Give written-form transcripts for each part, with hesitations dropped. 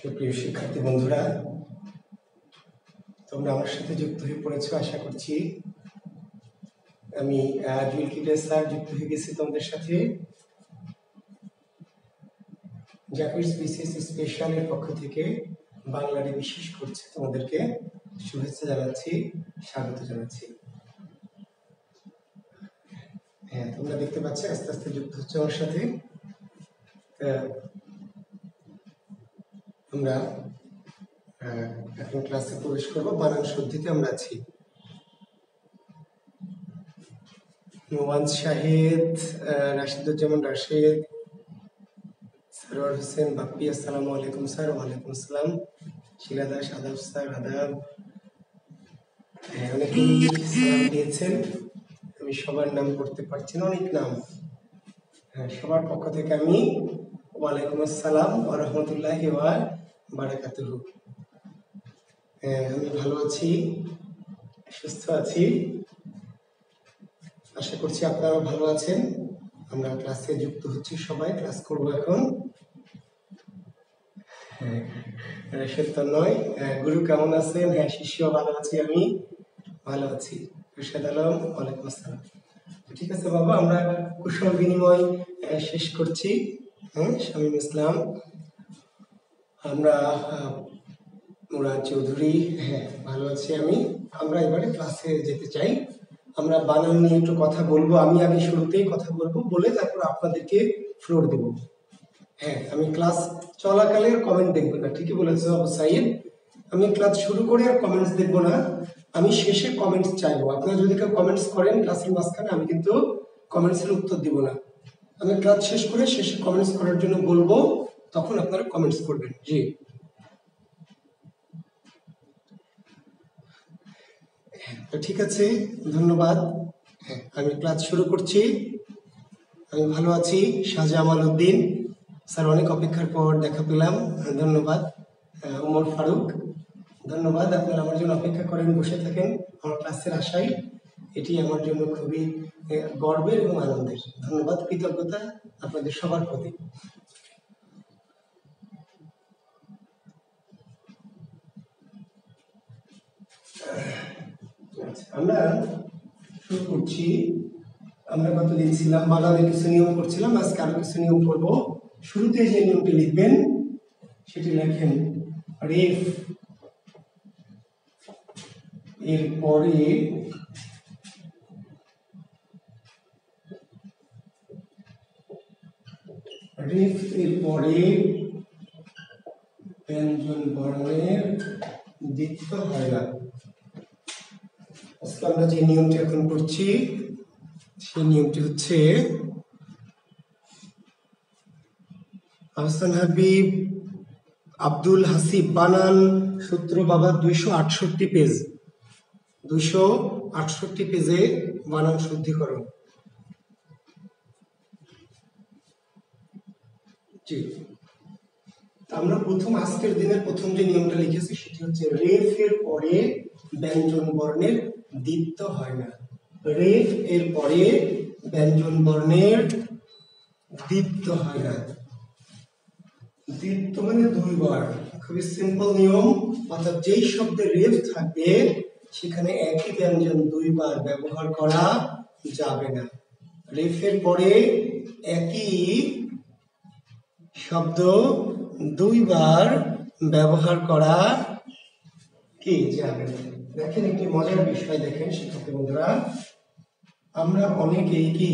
সুপ্রিয় শিক্ষার্থী বন্ধুরা, তোমরা আমার সাথে যুক্ত হয়ে পড়েছো আশা করছি। আমি জুয়েল কিডের স্যার যুক্ত হয়ে গেছি তোমাদের সাথে। জাকিরস বিসিএস স্পেশালের পক্ষ থেকে বাংলারে বিশেষ করছে তোমাদেরকে শুভেচ্ছা জানাচ্ছি, স্বাগত জানাচ্ছি। হ্যাঁ, তোমরা দেখতে পাচ্ছ আস্তে আস্তে যুক্ত হচ্ছে আমার সাথে। আমরা এখন ক্লাসে প্রবেশ করবো। বানান শুদ্ধিতে আমরা আছি। নোমান শাহেদ, রাশিদুজ্জামান রাশেদ, সরোয়ার হোসেন বাপ্পি, আসসালামু আলাইকুম স্যার। ওয়ালাইকুম আসসালাম। শিলা দাস, আদাব স্যার, আদাব। অনেকেই সালাম দিয়েছেন, আমি সবার নাম করতে পারছি না, অনেক নাম। সবার পক্ষ থেকে আমি ওয়ালাইকুম আসসালাম ওয়া রাহমাতুল্লাহি ওয়া বারাকাতুহু। আমি ভালো আছি, সুস্থ আছি, আশা করছি আপনারা ভালো আছেন। আমরা ক্লাসে যুক্ত হচ্ছি, সবাই ক্লাস করব এখন। সত্য নয়, গুরু কেমন আছেন? হ্যাঁ, শিষ্য ভালো আছি, আমি ভালো আছি। রশিদ আলম, ওয়ালাইকুম আসসালাম। ঠিক আছে বাবা, আমরা কুশল বিনিময় শেষ করছি। শামীম ইসলাম, আমরা মুরাদ চৌধুরী, হ্যাঁ ভালো আছি আমি। আমরা এবারে ক্লাসে যেতে চাই। আমরা বানান নিয়ে একটু কথা বলবো। আমি আগে শুরুতেই কথা বলবো, বলে তারপর আপনাদেরকে ফ্লোর দেব। হ্যাঁ, আমি ক্লাস চলাকালে কমেন্ট দেখবো না, ঠিকই বলেছো আবু সাইদ। আমি ক্লাস শুরু করে আর কমেন্টস দেখবো না, আমি শেষে কমেন্টস চাইবো। আপনারা যদি কেউ কমেন্টস করেন ক্লাসের মাঝখানে, আমি কিন্তু কমেন্টসের উত্তর দিব না। আমি ক্লাস শেষ করে শেষে কমেন্টস করার জন্য বলবো, তখন আপনারা কমেন্টস করবেন। জি, তো ঠিক আছে, ধন্যবাদ। হ্যাঁ, আমি ক্লাস শুরু করছি। আমি ভালো আছি। শাহজামাল উদ্দিন স্যার, অনেক অপেক্ষার পর দেখা পেলাম, ধন্যবাদ। ওমর ফারুক, ধন্যবাদ। আপনারা আমার জন্য অপেক্ষা করেন, বসে থাকেন আমার ক্লাসের আশায়। এটি আমার জন্য খুবই গর্বের এবং আনন্দের। ধন্যবাদ, কৃতজ্ঞতা আপনাদের সবার প্রতি। আমরা শুরু করছি। আমরা কতদিন ছিলাম, বানানের কিছু নিয়ম করছিলাম, আজকে আরো কিছু নিয়ম করবো। শুরুতে যে নিয়মটি লিখবেন সেটি লেখেন রেফ, এরপরে রেফ এরপরে ব্যঞ্জন বর্ণের দ্বিত্ব হয় না। আজকে আমরা যে নিয়মটি এখন করছি সেই নিয়মটি হচ্ছে আহসান হাবিব, আব্দুল হাসিব, বানান সূত্র বাবা 268 পেজ, 268 পেজে বানান শুদ্ধিকরণ। জি, আমরা প্রথম আজকের দিনের প্রথম যে নিয়মটা লিখেছি সেটি হচ্ছে রেফ এর পরে ব্যঞ্জন বর্ণের দ্বিত্ব হয় না। রেফ এর পরে ব্যঞ্জন বর্ণের দ্বিত্ব হয় না। দ্বিত্ব মানে দুইবার। খুবই সিম্পল নিয়ম, অর্থাৎ যেই শব্দে রেফ থাকবে সেখানে একই ব্যঞ্জন দুইবার ব্যবহার করা যাবে না। রেফের পরে একই শব্দ দুইবার ব্যবহার করা কি যাবে না। দেখেন একটি মজার বিষয়, দেখেন শিক্ষার্থী বন্ধুরা, আমরা অনেকেই কি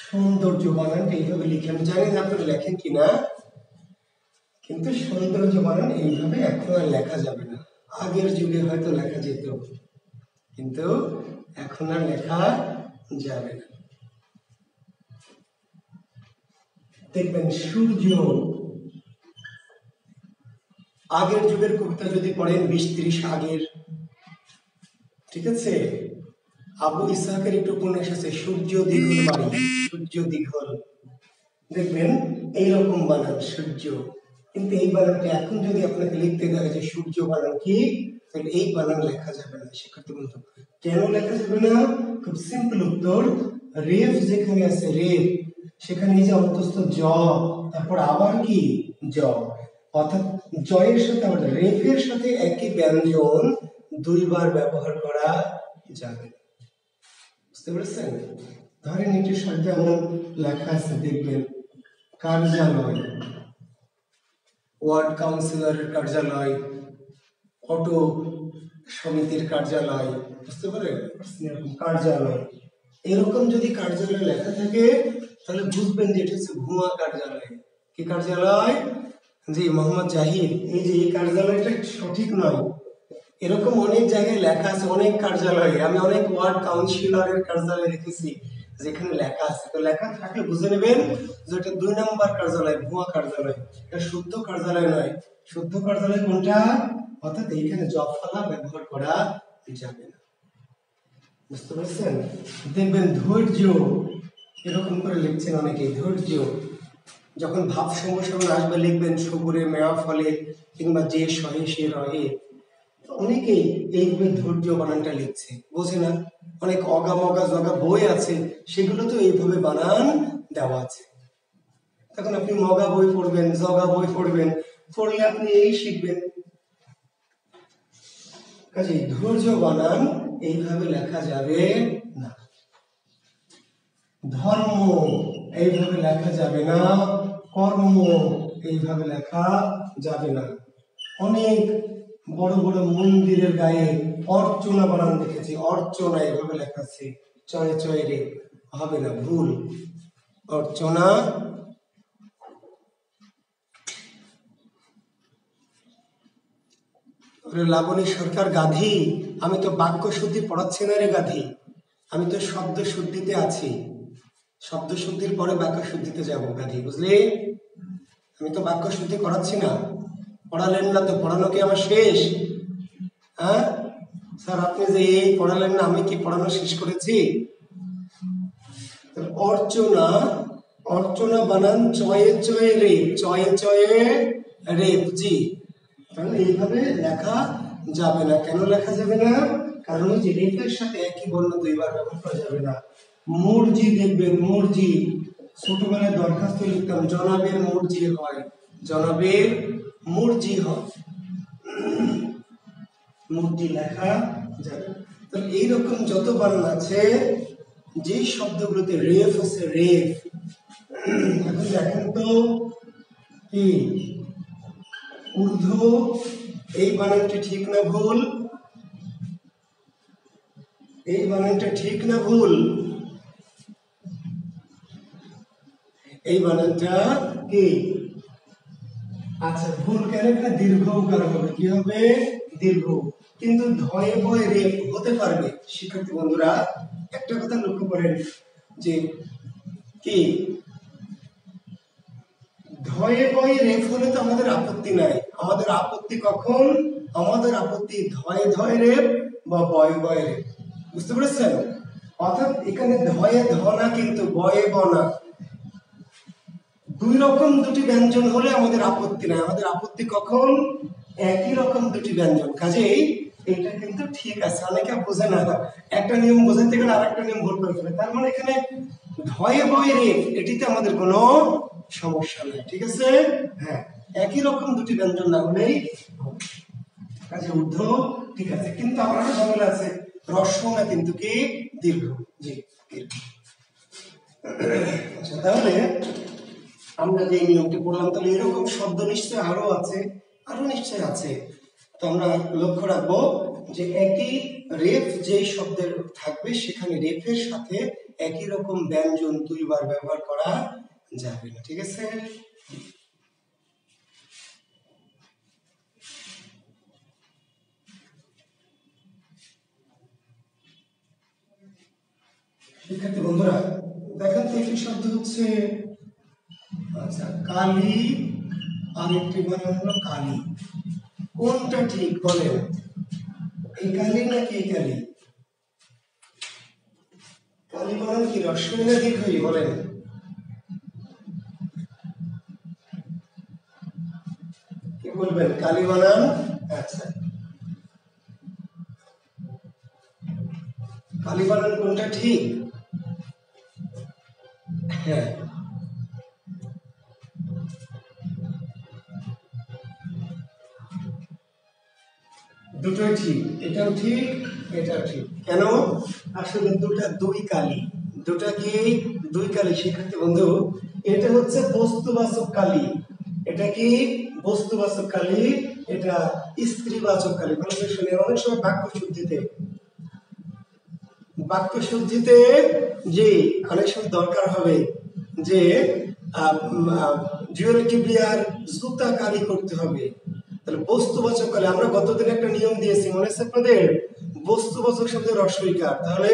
সৌন্দর্য বানানটা এইভাবে লিখে, আমি জানি না আপনারা লেখেন কিনা, কিন্তু সৌন্দর্য বানান এইভাবে এখন আর লেখা যাবে না। আগের যুগে হয়তো লেখা যেত, কিন্তু এখন আর লেখা যাবে না। দেখবেন সূর্য, আগের যুগের কবিতা যদি পড়েন 20-30 আগের, ঠিক আছে, আবু ইসহাকের একটু উপন্যাস আছে সূর্য দীঘল বাড়ি, সূর্য দীঘল, দেখবেন এইরকম বানান সূর্য। কিন্তু এই বানানটা এখন যদি আপনাকে লিখতে দেয় যে সূর্য বানান কি, তাহলে এই বানান লেখা যাবে না। শিক্ষার্থী বন্ধু, কেন লেখা যাবে না? খুব সিম্পল উত্তর, রেফ যেখানে আছে রেফ সেখানে এই যে অন্তস্থ জ, তারপর আবার কি জ, অর্থাৎ জয়ের সাথে আবার রেফের সাথে একই ব্যঞ্জন দুইবার ব্যবহার করা যাবে। বুঝতে পেরেছেন? ধরেন একটি শব্দ এমন লেখা আছে, দেখবেন কার্যালয়, ওয়ার্ড কাউন্সিলরের কার্যালয়, অটো সমিতির কার্যালয়, বুঝতে পারেন? কার্যালয়, এরকম যদি কার্যালয় লেখা থাকে তাহলে বুঝবেন যে এটা হচ্ছে ভুয়া কার্যালয়। কি কার্যালয়? জি, মোহাম্মদ জাহিদ, এই যে এই কার্যালয়টা সঠিক নয়। এরকম অনেক জায়গায় লেখা আছে, অনেক কার্যালয়ে, আমি অনেক ওয়ার্ড কাউন্সিলরের কার্যালয় দেখেছি যেখানে লেখা আছে। তো লেখা থাকলে বুঝে নেবেন যে এটা 2 নম্বর কার্যালয়, ভুয়া কার্যালয়, এটা শুদ্ধ কার্যালয় নয়। শুদ্ধ কার্যালয় কোনটা? অর্থাৎ এইখানে জফলা ব্যবহার করা যাবে না। বুঝতে পারছেন? দেখবেন ধৈর্য এরকম করে লিখছেন অনেকে, ধৈর্য যখন ভাব সম্ভাষণ আসবে লিখবেন সবুরে মেয়া ফলে কিংবা যে সহে সে রহে। অনেকেই এইভাবে ধৈর্য বানানটা লিখছে, বোঝে না। অনেক অগা মগা জগা বই আছে, সেগুলো তো এইভাবে বানান দেওয়া আছে। তখন আপনি মগা বই পড়বেন, জগা বই পড়বেন, পড়লে আপনি এই শিখবেন। কাজে ধৈর্য বানান এইভাবে লেখা যাবে না। ধর্ম এইভাবে লেখা যাবে না, কর্ম এইভাবে লেখা যাবে না। অনেক বড় বড় মন্দিরের গায়ে অর্চনা বানান দেখেছি, অর্চনা এইভাবে লেখা আছে, চয়ে চয়ে রে, হবে না, ভুল। অর্চনা লাবণী সরকার গাধী, আমি তো বাক্য শুদ্ধি পড়াচ্ছি না রে গাধী, আমি তো শব্দ শুদ্ধিতে আছি, শব্দ শুদ্ধির পরে বাক্য শুদ্ধিতে যাব গাধী, বুঝলি? আমি তো বাক্য শুদ্ধি করাচ্ছি না। পড়ালেন না তো, পড়ানো কি আমার শেষ? হ্যাঁ স্যার, আপনি যে এই পড়ালেন না, আমি কি পড়ানো শেষ করেছি? অর্চনা, অর্চনা বানান চয়ে চয়ে রে, চয়ে চয়ে রে, জি। তাহলে এইভাবে লেখা যাবে না। কেন লেখা যাবে না? কারণ যে রেফের সাথে একই বর্ণ দুইবার ব্যবহার করা যাবে না। মুরজি দেখবেন, মুরজি ছোটবেলায় দরখাস্ত লিখতাম, জনাবের মুরজি হয়, জনাবের মুরজি হয়, মুরজি লেখা যাবে। তো এইরকম যত বানান আছে, যে শব্দগুলোতে রেফ আছে, রেফ, এখন দেখেন তো কি ঊর্ধ্ব, এই বানানটা ঠিক না ভুল? এই বানানটা ঠিক না ভুল? এই বানানটা কি? আচ্ছা, ভুল কেন? এখানে দীর্ঘ উকার হবে, কি হবে? দীর্ঘ। কিন্তু ধয়ে বয়ে রেফ হতে পারবে। শিক্ষার্থী বন্ধুরা একটা কথা লক্ষ্য করেন যে কি ধয়ে বয়ে রেফ হলে তো আমাদের আপত্তি নাই। আমাদের আপত্তি কখন? আমাদের আপত্তি ধয়ে ধয়ে রেফ বা বয়ে বয়ে রেফ। বুঝতে পেরেছেন? অর্থাৎ এখানে ধয়ে ধনা কিন্তু বয়ে বনা, দুই রকম দুটি ব্যঞ্জন হলে আমাদের আপত্তি নাই। আমাদের আপত্তি কখন? একই রকম দুটি ব্যঞ্জন। কাজেই এটা কিন্তু ঠিক আছে। অনেকে বোঝে না, একটা নিয়ম বোঝাতে গেলে আরেকটা নিয়ম ভুল করে ফেলে। তার মানে এখানে ধয়ে বয়ে রেফ, এটিতে আমাদের কোনো সমস্যা নেই, ঠিক আছে? হ্যাঁ, একই রকম দুটি ব্যঞ্জন না হলেই কাজে ঊর্ধ্ব ঠিক আছে, কিন্তু আমার ঝামেলা আছে, হ্রস্ব না কিন্তু কি দীর্ঘ, জি দীর্ঘ। আচ্ছা, তাহলে আমরা যে নিয়মটি পড়লাম, তাহলে এরকম শব্দ নিশ্চয় আরো আছে, আরো নিশ্চয় আছে। তো আমরা লক্ষ্য রাখবো যে একই রেফ যেই শব্দের থাকবে সেখানে রেফের সাথে একই রকম ব্যঞ্জন দুইবার ব্যবহার করা যাবে না, ঠিক আছে? শিক্ষার্থী বন্ধুরা দেখেন তো, একটি শব্দ হচ্ছে আচ্ছা কালী, আরেকটি বানান হলো কালী। কোনটা ঠিক বলেন? এই কালী নাকি এই কালী? কালী বানান কি হ্রস্ব না দীর্ঘই বলেন? কি বলবেন? কালী বানান। আচ্ছা, কালী বানান কোনটা ঠিক? হ্যাঁ, দুটোই ঠিক, এটাও ঠিক, এটাও ঠিক। কেন? আসলে দুই কালি, দুটা কি দুই কালি শিক্ষার্থী বন্ধু। এটা হচ্ছে বস্তুবাচক কালি, এটা কি বস্তুবাচক কালি, এটা স্ত্রীবাচক কালি। ভালো করে শুনে, অনেক সময় বাক্য শুদ্ধিতে যে অনেক সময় দরকার হবে যে জুয়েল কিবরিয়ার জুতা কালি করতে হবে, তাহলে বস্তুবাচক কালি। আমরা গতদিন একটা নিয়ম দিয়েছি, মনে আছে আপনাদের? বস্তুবাচক শব্দের রস্বইকার। তাহলে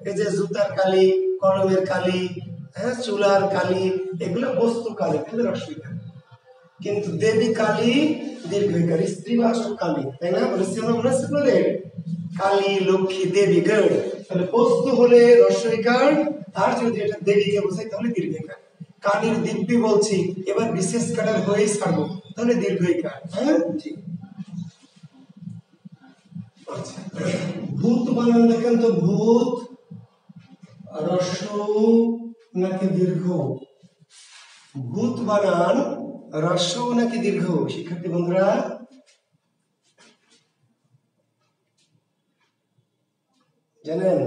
এই যে জুতার কালি, কলমের কালি, হ্যাঁ, চুলার কালি, এগুলো বস্তু কালি, কিন্তু রস্বইকার। কিন্তু দেবী কালী দীর্ঘইকার, স্ত্রীবাচক কালী, তাই না? বলেছি আমরা, মনে আছে আপনাদের? কালী, লক্ষ্মী, দেবী, গড়। তাহলে বস্তু হলে রস্বইকার, আর যদি এটা দেবীকে বোঝায় তাহলে দীর্ঘইকার। কালীর দিব্যি বলছি, এবার বিশেষ কাটার হয়েই ছাড়বো, তাহলে দীর্ঘইকার। হ্যাঁ, জি। আচ্ছা, ভূত বানান দেখেন তো, ভূত রস্য নাকি দীর্ঘ? ভূত বানান রস্য নাকি দীর্ঘ শিক্ষার্থী বন্ধুরা? জানেন?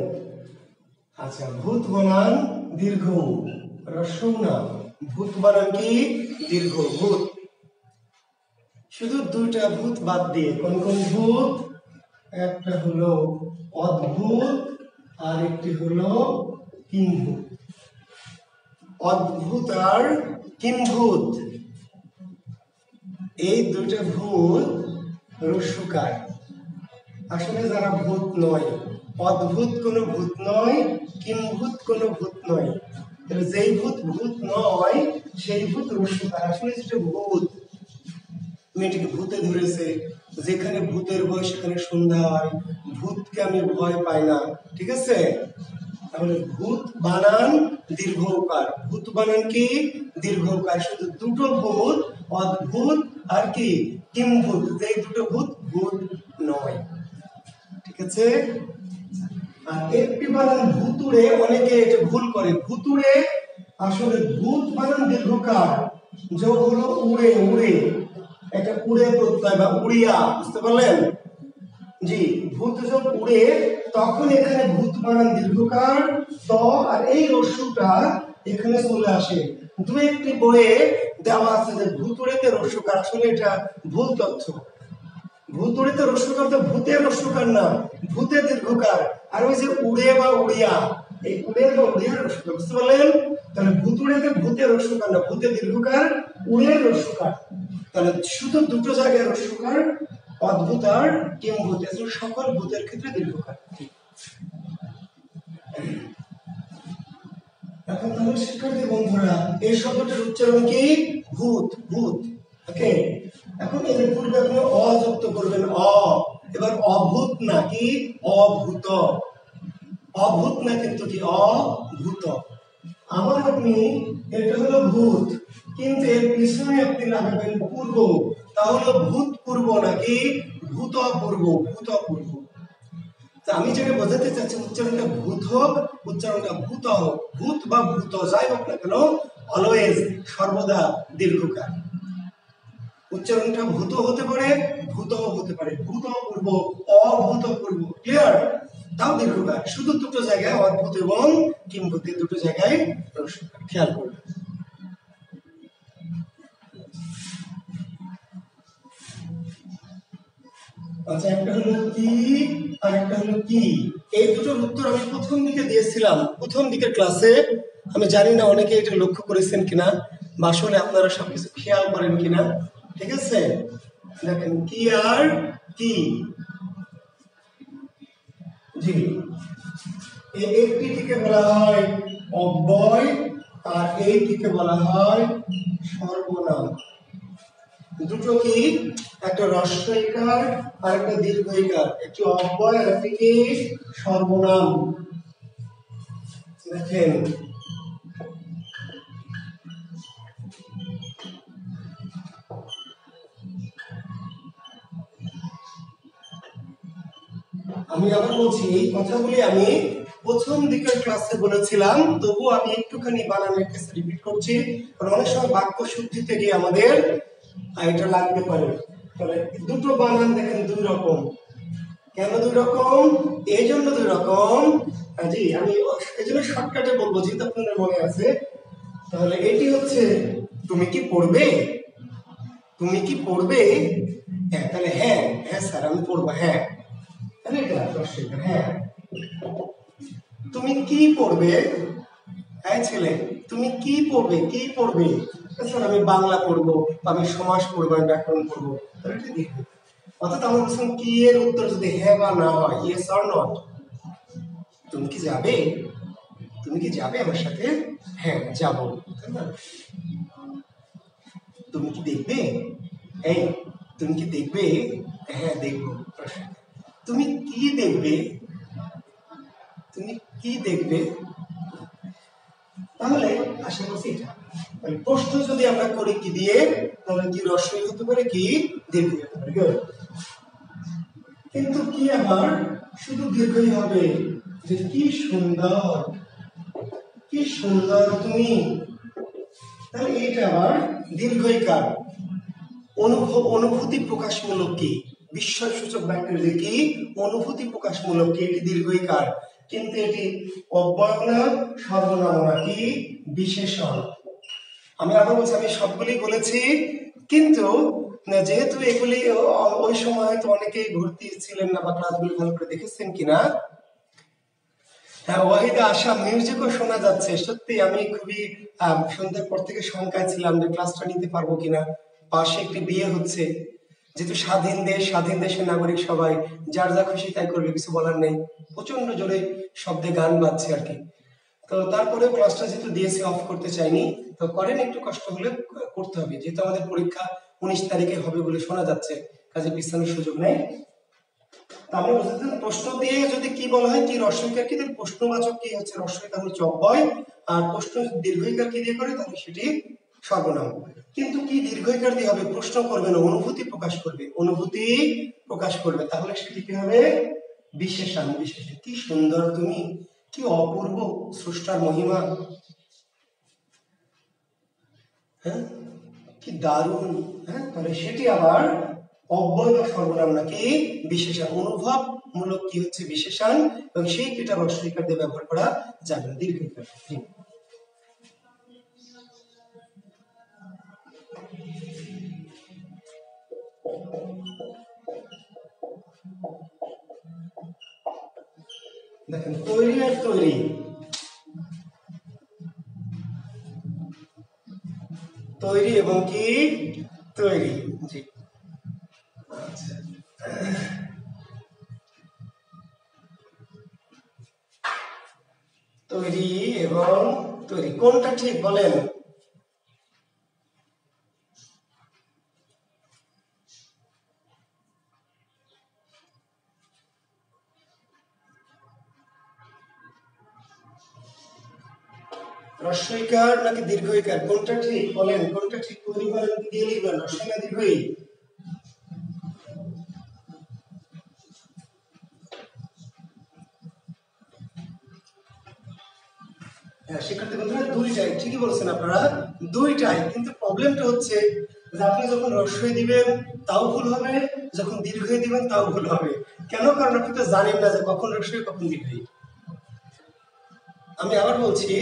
আচ্ছা, ভূত বানান দীর্ঘ, রস্য না। ভূত বানান কি দীর্ঘ? ভূত শুধু দুইটা ভূত বাদ দিয়ে, কোন কোন ভূত? একটা হলো অদ্ভুত, আর একটি হলো কিম্ভূত। অদ্ভুত আর কিম্ভূত, এই দুইটা ভূত রস্যকার। আসলে যারা ভূত নয়, অদ্ভুত কোনো ভূত নয়, কিম্ভূত কোনো ভূত নয়। তাহলে যেই ভূত ভূত নয় সেই ভূত রস্যকার। আসলে যেটা ভূত, মেয়েটিকে ভূতে ধরেছে, যেখানে ভূতের ভয় সেখানে সন্ধ্যা হয়, ভূতকে আমি ভয় পাই না, ঠিক আছে? তাহলে ভূত বানান দীর্ঘকার, ভূত বানান কি দীর্ঘকার। শুধু দুটো ভূত, অদ্ভুত আর কি কিম্ভূত, যেই দুটো ভূত ভূত নয়, ঠিক আছে? আর একটি বানান ভুতুড়ে, অনেকে এটা ভুল করে। ভুতুড়ে আসলে ভূত বানান দীর্ঘকার, যোগ হলো উড়ে, উড়ে, এটা উড়ে প্রত্যয় বা উড়িয়া, বুঝতে পারলেন? জি, ভূত যোগ উড়ে, তখন এখানে ভূত বানান দীর্ঘকার ত, আর এই রস্যটা এখানে চলে আসে। দু একটি বইয়ে দেওয়া আছে যে ভুতুড়েতে রস্যকার, আসলে এটা ভুল তথ্য। ভুতুড়েতে রস্যকার তো ভূতের রস্যকার না, ভূতের দীর্ঘকার। আর ওই যে উড়ে বা উড়িয়া, এই উড়ে বা উড়িয়ার রস্যকার, বুঝতে পারলেন? তাহলে ভুতুড়েতে ভূতের রস্যকার না, ভূতের দীর্ঘকার, উড়ের রস্যকার। তাহলে শুধু দুটো জায়গায় রস্যকার, অদ্ভুত আর কিম্ভূত, সকল ভূতের ক্ষেত্রে দীর্ঘকার। এখন তাহলে শিক্ষার্থী বন্ধুরা, এই শব্দটার উচ্চারণ কি? ভূত, ভূত। ওকে, এখন এর পূর্বে আপনি অ যুক্ত করবেন, অ। এবার অভূত না, কি অভূত, অভূত না কিন্তু কি অভূত। আমার আপনি, এটা হলো ভূত, কিন্তু এর পিছনে আপনি লাগাবেন পূর্ব, তাহলে ভূত পূর্ব নাকি ভূতপূর্ব, ভূতপূর্ব। আমি যেটা বোঝাতে চাচ্ছি, উচ্চারণটা ভূত হোক, উচ্চারণটা ভূত হোক, ভূত বা ভূত যাই হোক না কেন, অলওয়েজ সর্বদা দীর্ঘকার। উচ্চারণটা ভূত হতে পারে, ভূত হতে পারে, ভূতপূর্ব, অভূতপূর্ব, ক্লিয়ার? তাও দীর্ঘকার, শুধু দুটো জায়গায় অদ্ভুত এবং কিম্ভূত, দুটো জায়গায় রস্যকার, খেয়াল করবেন। আচ্ছা, একটা হলো কি আর একটা হলো কি, এই দুটোর উত্তর আমি প্রথম দিকে দিয়েছিলাম, প্রথম দিকের ক্লাসে। আমি জানি না অনেকে এটা লক্ষ্য করেছেন কিনা, বা আসলে আপনারা সবকিছু খেয়াল করেন কিনা, ঠিক আছে? দেখেন, কি আর কি, জি, একটিকে বলা হয় অব্যয়, আর এইটিকে বলা হয় সর্বনাম। দুটো কি, একটা হ্রস্বইকার আর একটা দীর্ঘইকার, একটি অব্যয় আর একটি কি সর্বনাম। দেখেন, আমি আবার বলছি, এই কথাগুলি আমি প্রথম দিকের ক্লাসে বলেছিলাম, তবু আমি একটুখানি বানানের কাছে রিপিট করছি, কারণ অনেক সময় বাক্য শুদ্ধিতে গিয়ে আমাদের এটা লাগতে পারে। তাহলে দুটো বানান দেখেন দুই রকম। কেন দুই রকম? এই জন্য দুই রকম, জি আমি এই জন্য শর্টকাটে বলবো যেহেতু আপনাদের মনে আছে। তাহলে এটি হচ্ছে তুমি কি পড়বে, তুমি কি পড়বে, হ্যাঁ তাহলে হ্যাঁ, হ্যাঁ স্যার আমি পড়বো, হ্যাঁ তাহলে এটা হ্যাঁ। তুমি কি পড়বে, হ্যাঁ ছেলে তুমি কি পড়বে, কি পড়বে, স্যার আমি বাংলা পড়বো, আমি সমাস পড়বো, আমি ব্যাকরণ পড়বো, তাহলে এটা দেখবে। অর্থাৎ আমরা বলছিলাম কি এর উত্তর যদি হ্যাঁ বা না হয়, ইয়েস অর নট, তুমি কি যাবে, তুমি কি যাবে আমার সাথে, হ্যাঁ যাবো, তাই না? তুমি কি দেখবে, এই তুমি কি দেখবে, হ্যাঁ দেখবো। তুমি কি দেখবে, তুমি কি দেখবে, তাহলে আশা করছি এটা। প্রশ্ন যদি আমরা করি কি দিয়ে, তাহলে কি রস্বই হতে পারে, কি দীর্ঘ হতে পারে। কিন্তু কি আবার শুধু দীর্ঘই হবে, যে কি সুন্দর, কি সুন্দর তুমি, তাহলে এটা আবার দীর্ঘইকার। অনুভূতি প্রকাশমূলক কি, বিস্ময়সূচক বাক্যের যে কি অনুভূতি প্রকাশমূলক কি, এটি দীর্ঘইকার, কিন্তু এটি অব্যয় না, সর্বনাম না, কি বিশেষণ। আমি আবার বলছি, আমি সবগুলি বলেছি, কিন্তু যেহেতু এগুলি ওই সময় হয়তো অনেকেই ভর্তি ছিলেন না বা ক্লাসগুলি ভালো করে দেখেছেন কিনা। হ্যাঁ ওয়াহিদা আশা মিউজিকও শোনা যাচ্ছে, সত্যি আমি খুবই সন্ধ্যার পর থেকে শঙ্কায় ছিলাম যে ক্লাসটা নিতে পারবো কিনা। পাশে একটি বিয়ে হচ্ছে, যেহেতু স্বাধীন দেশ, স্বাধীন দেশের নাগরিক সবাই যার যা খুশি তাই করবে, কিছু বলার নেই, প্রচন্ড জোরে শব্দে গান বাজছে আর কি। তো তারপরে ক্লাসটা যেহেতু দিয়েছি অফ করতে চাইনি, তো করেন একটু কষ্ট হলে করতে হবে, যেহেতু আমাদের পরীক্ষা 19 তারিখে হবে বলে শোনা যাচ্ছে, কাজে বিশ্রামের সুযোগ নেই। আমরা বুঝতে প্রশ্ন দিয়ে যদি কি বলা হয় কি রস্বইকার কি, তাহলে প্রশ্নবাচক কি হচ্ছে রস্বই, তাহলে অব্যয়, আর প্রশ্ন দীর্ঘইকার কি দিয়ে করে তাহলে সেটি সর্বনাম। কিন্তু কি দীর্ঘইকার দিয়ে হবে, প্রশ্ন করবে না, অনুভূতি প্রকাশ করবে, অনুভূতি প্রকাশ করবে, তাহলে সেটি কি হবে বিশেষণ। বিশেষণ কি সুন্দর তুমি, কি অপূর্ব স্রষ্টার মহিমা, হ্যাঁ কি দারুণ, হ্যাঁ তাহলে সেটি আবার অব্যয় বা সর্বনাম নাকি বিশেষণ। অনুভব মূলক কি হচ্ছে বিশেষণ, এবং সেই কিটা রস্বইকার দিয়ে ব্যবহার করা যাবে না, দীর্ঘইকার। দেখেন তৈরি আর তৈরি, তৈরি এবং কি তৈরি, জি আচ্ছা তৈরি এবং তৈরি কোনটা ঠিক বলেন? রস্বইকার নাকি দীর্ঘইকার, কোনটা ঠিক বলেন, কোনটা ঠিক? তৈরি বলেন কি দিয়ে লিখবেন, রস্বই না দীর্ঘই? হ্যাঁ শিক্ষার্থী বন্ধুরা দুইটাই ঠিকই বলছেন আপনারা, দুইটাই, কিন্তু প্রবলেমটা হচ্ছে যে আপনি যখন রস্বই দিবেন তাও ভুল হবে, যখন দীর্ঘই দিবেন তাও ভুল হবে। কেন? কারণ আপনি তো জানেন না যে কখন রস্বই কখন দীর্ঘই। আমি আবার বলছি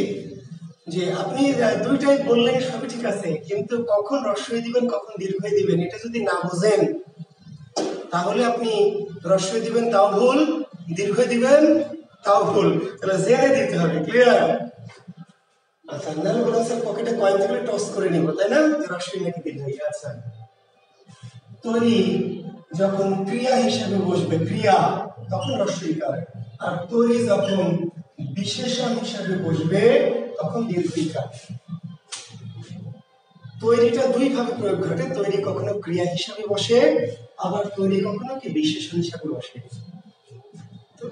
যে আপনি দুইটাই বললেন সবই ঠিক আছে, কিন্তু কখন রস্বই দিবেন কখন দীর্ঘই দিবেন এটা যদি না বুঝেন, তাহলে আপনি রস্বই দিবেন তাও ভুল, দীর্ঘই দিবেন তাও ভুল, তাহলে জেনে দিতে হবে। ক্লিয়ার? আচ্ছা নাহলে বলুন স্যার পকেটে কয়েন থাকলে টস করে নিব, তাই না? রস্বই নাকি দীর্ঘই। আচ্ছা তৈরি যখন ক্রিয়া হিসেবে বসবে, ক্রিয়া তখন রস্বইকার, আর তৈরি যখন বিশেষণ হিসেবে বসবে তখন দীর্ঘইকার। তৈরিটা দুই ভাবে প্রয়োগ ঘটে, তৈরি কখনো ক্রিয়া হিসাবে বসে, আবার তৈরি কখনো কি বিশেষণ হিসাবে বসে। তো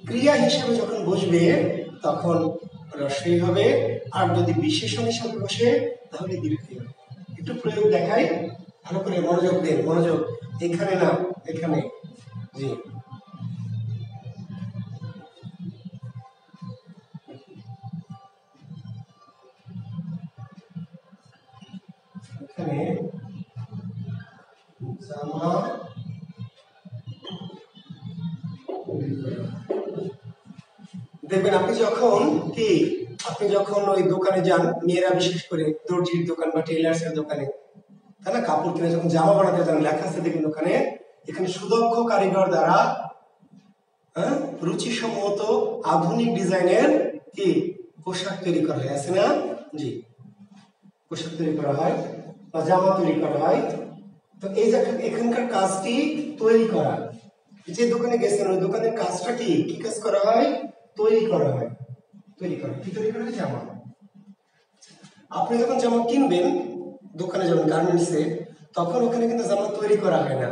ক্রিয়া হিসাবে যখন বসবে তখন রস্বই হবে, আর যদি বিশেষণ হিসাবে বসে তাহলে দীর্ঘই হবে। একটু প্রয়োগ দেখাই, ভালো করে মনোযোগ দেন, মনোযোগ এখানে না এখানে, জি এখানে জামা দেখবেন আপনি যখন ওই দোকানে যান, মেয়েরা বিশেষ করে দর্জির দোকান বা টেইলার্সের দোকানে, তাই না, কাপড় কিনে যখন জামা বানাতে যান, লেখা আছে দেখবেন ওখানে, এখানে সুদক্ষ কারিগর দ্বারা রুচিসম্মত আধুনিক ডিজাইনের কি পোশাক তৈরি করা হয়, আছে না? জি, পোশাক তৈরি করা হয় বা জামা তৈরি করা হয়। তো এই যে এখানকার কাজটি তৈরি করা, যে দোকানে গেছেন ওই দোকানের কাজটা কি কাজ করা হয়? তৈরি করা হয়। তৈরি করা কি তৈরি করা হয়? জামা। আপনি যখন জামা কিনবেন, দোকানে যাবেন গার্মেন্টসে, তখন ওখানে কিন্তু জামা তৈরি করা হয় না,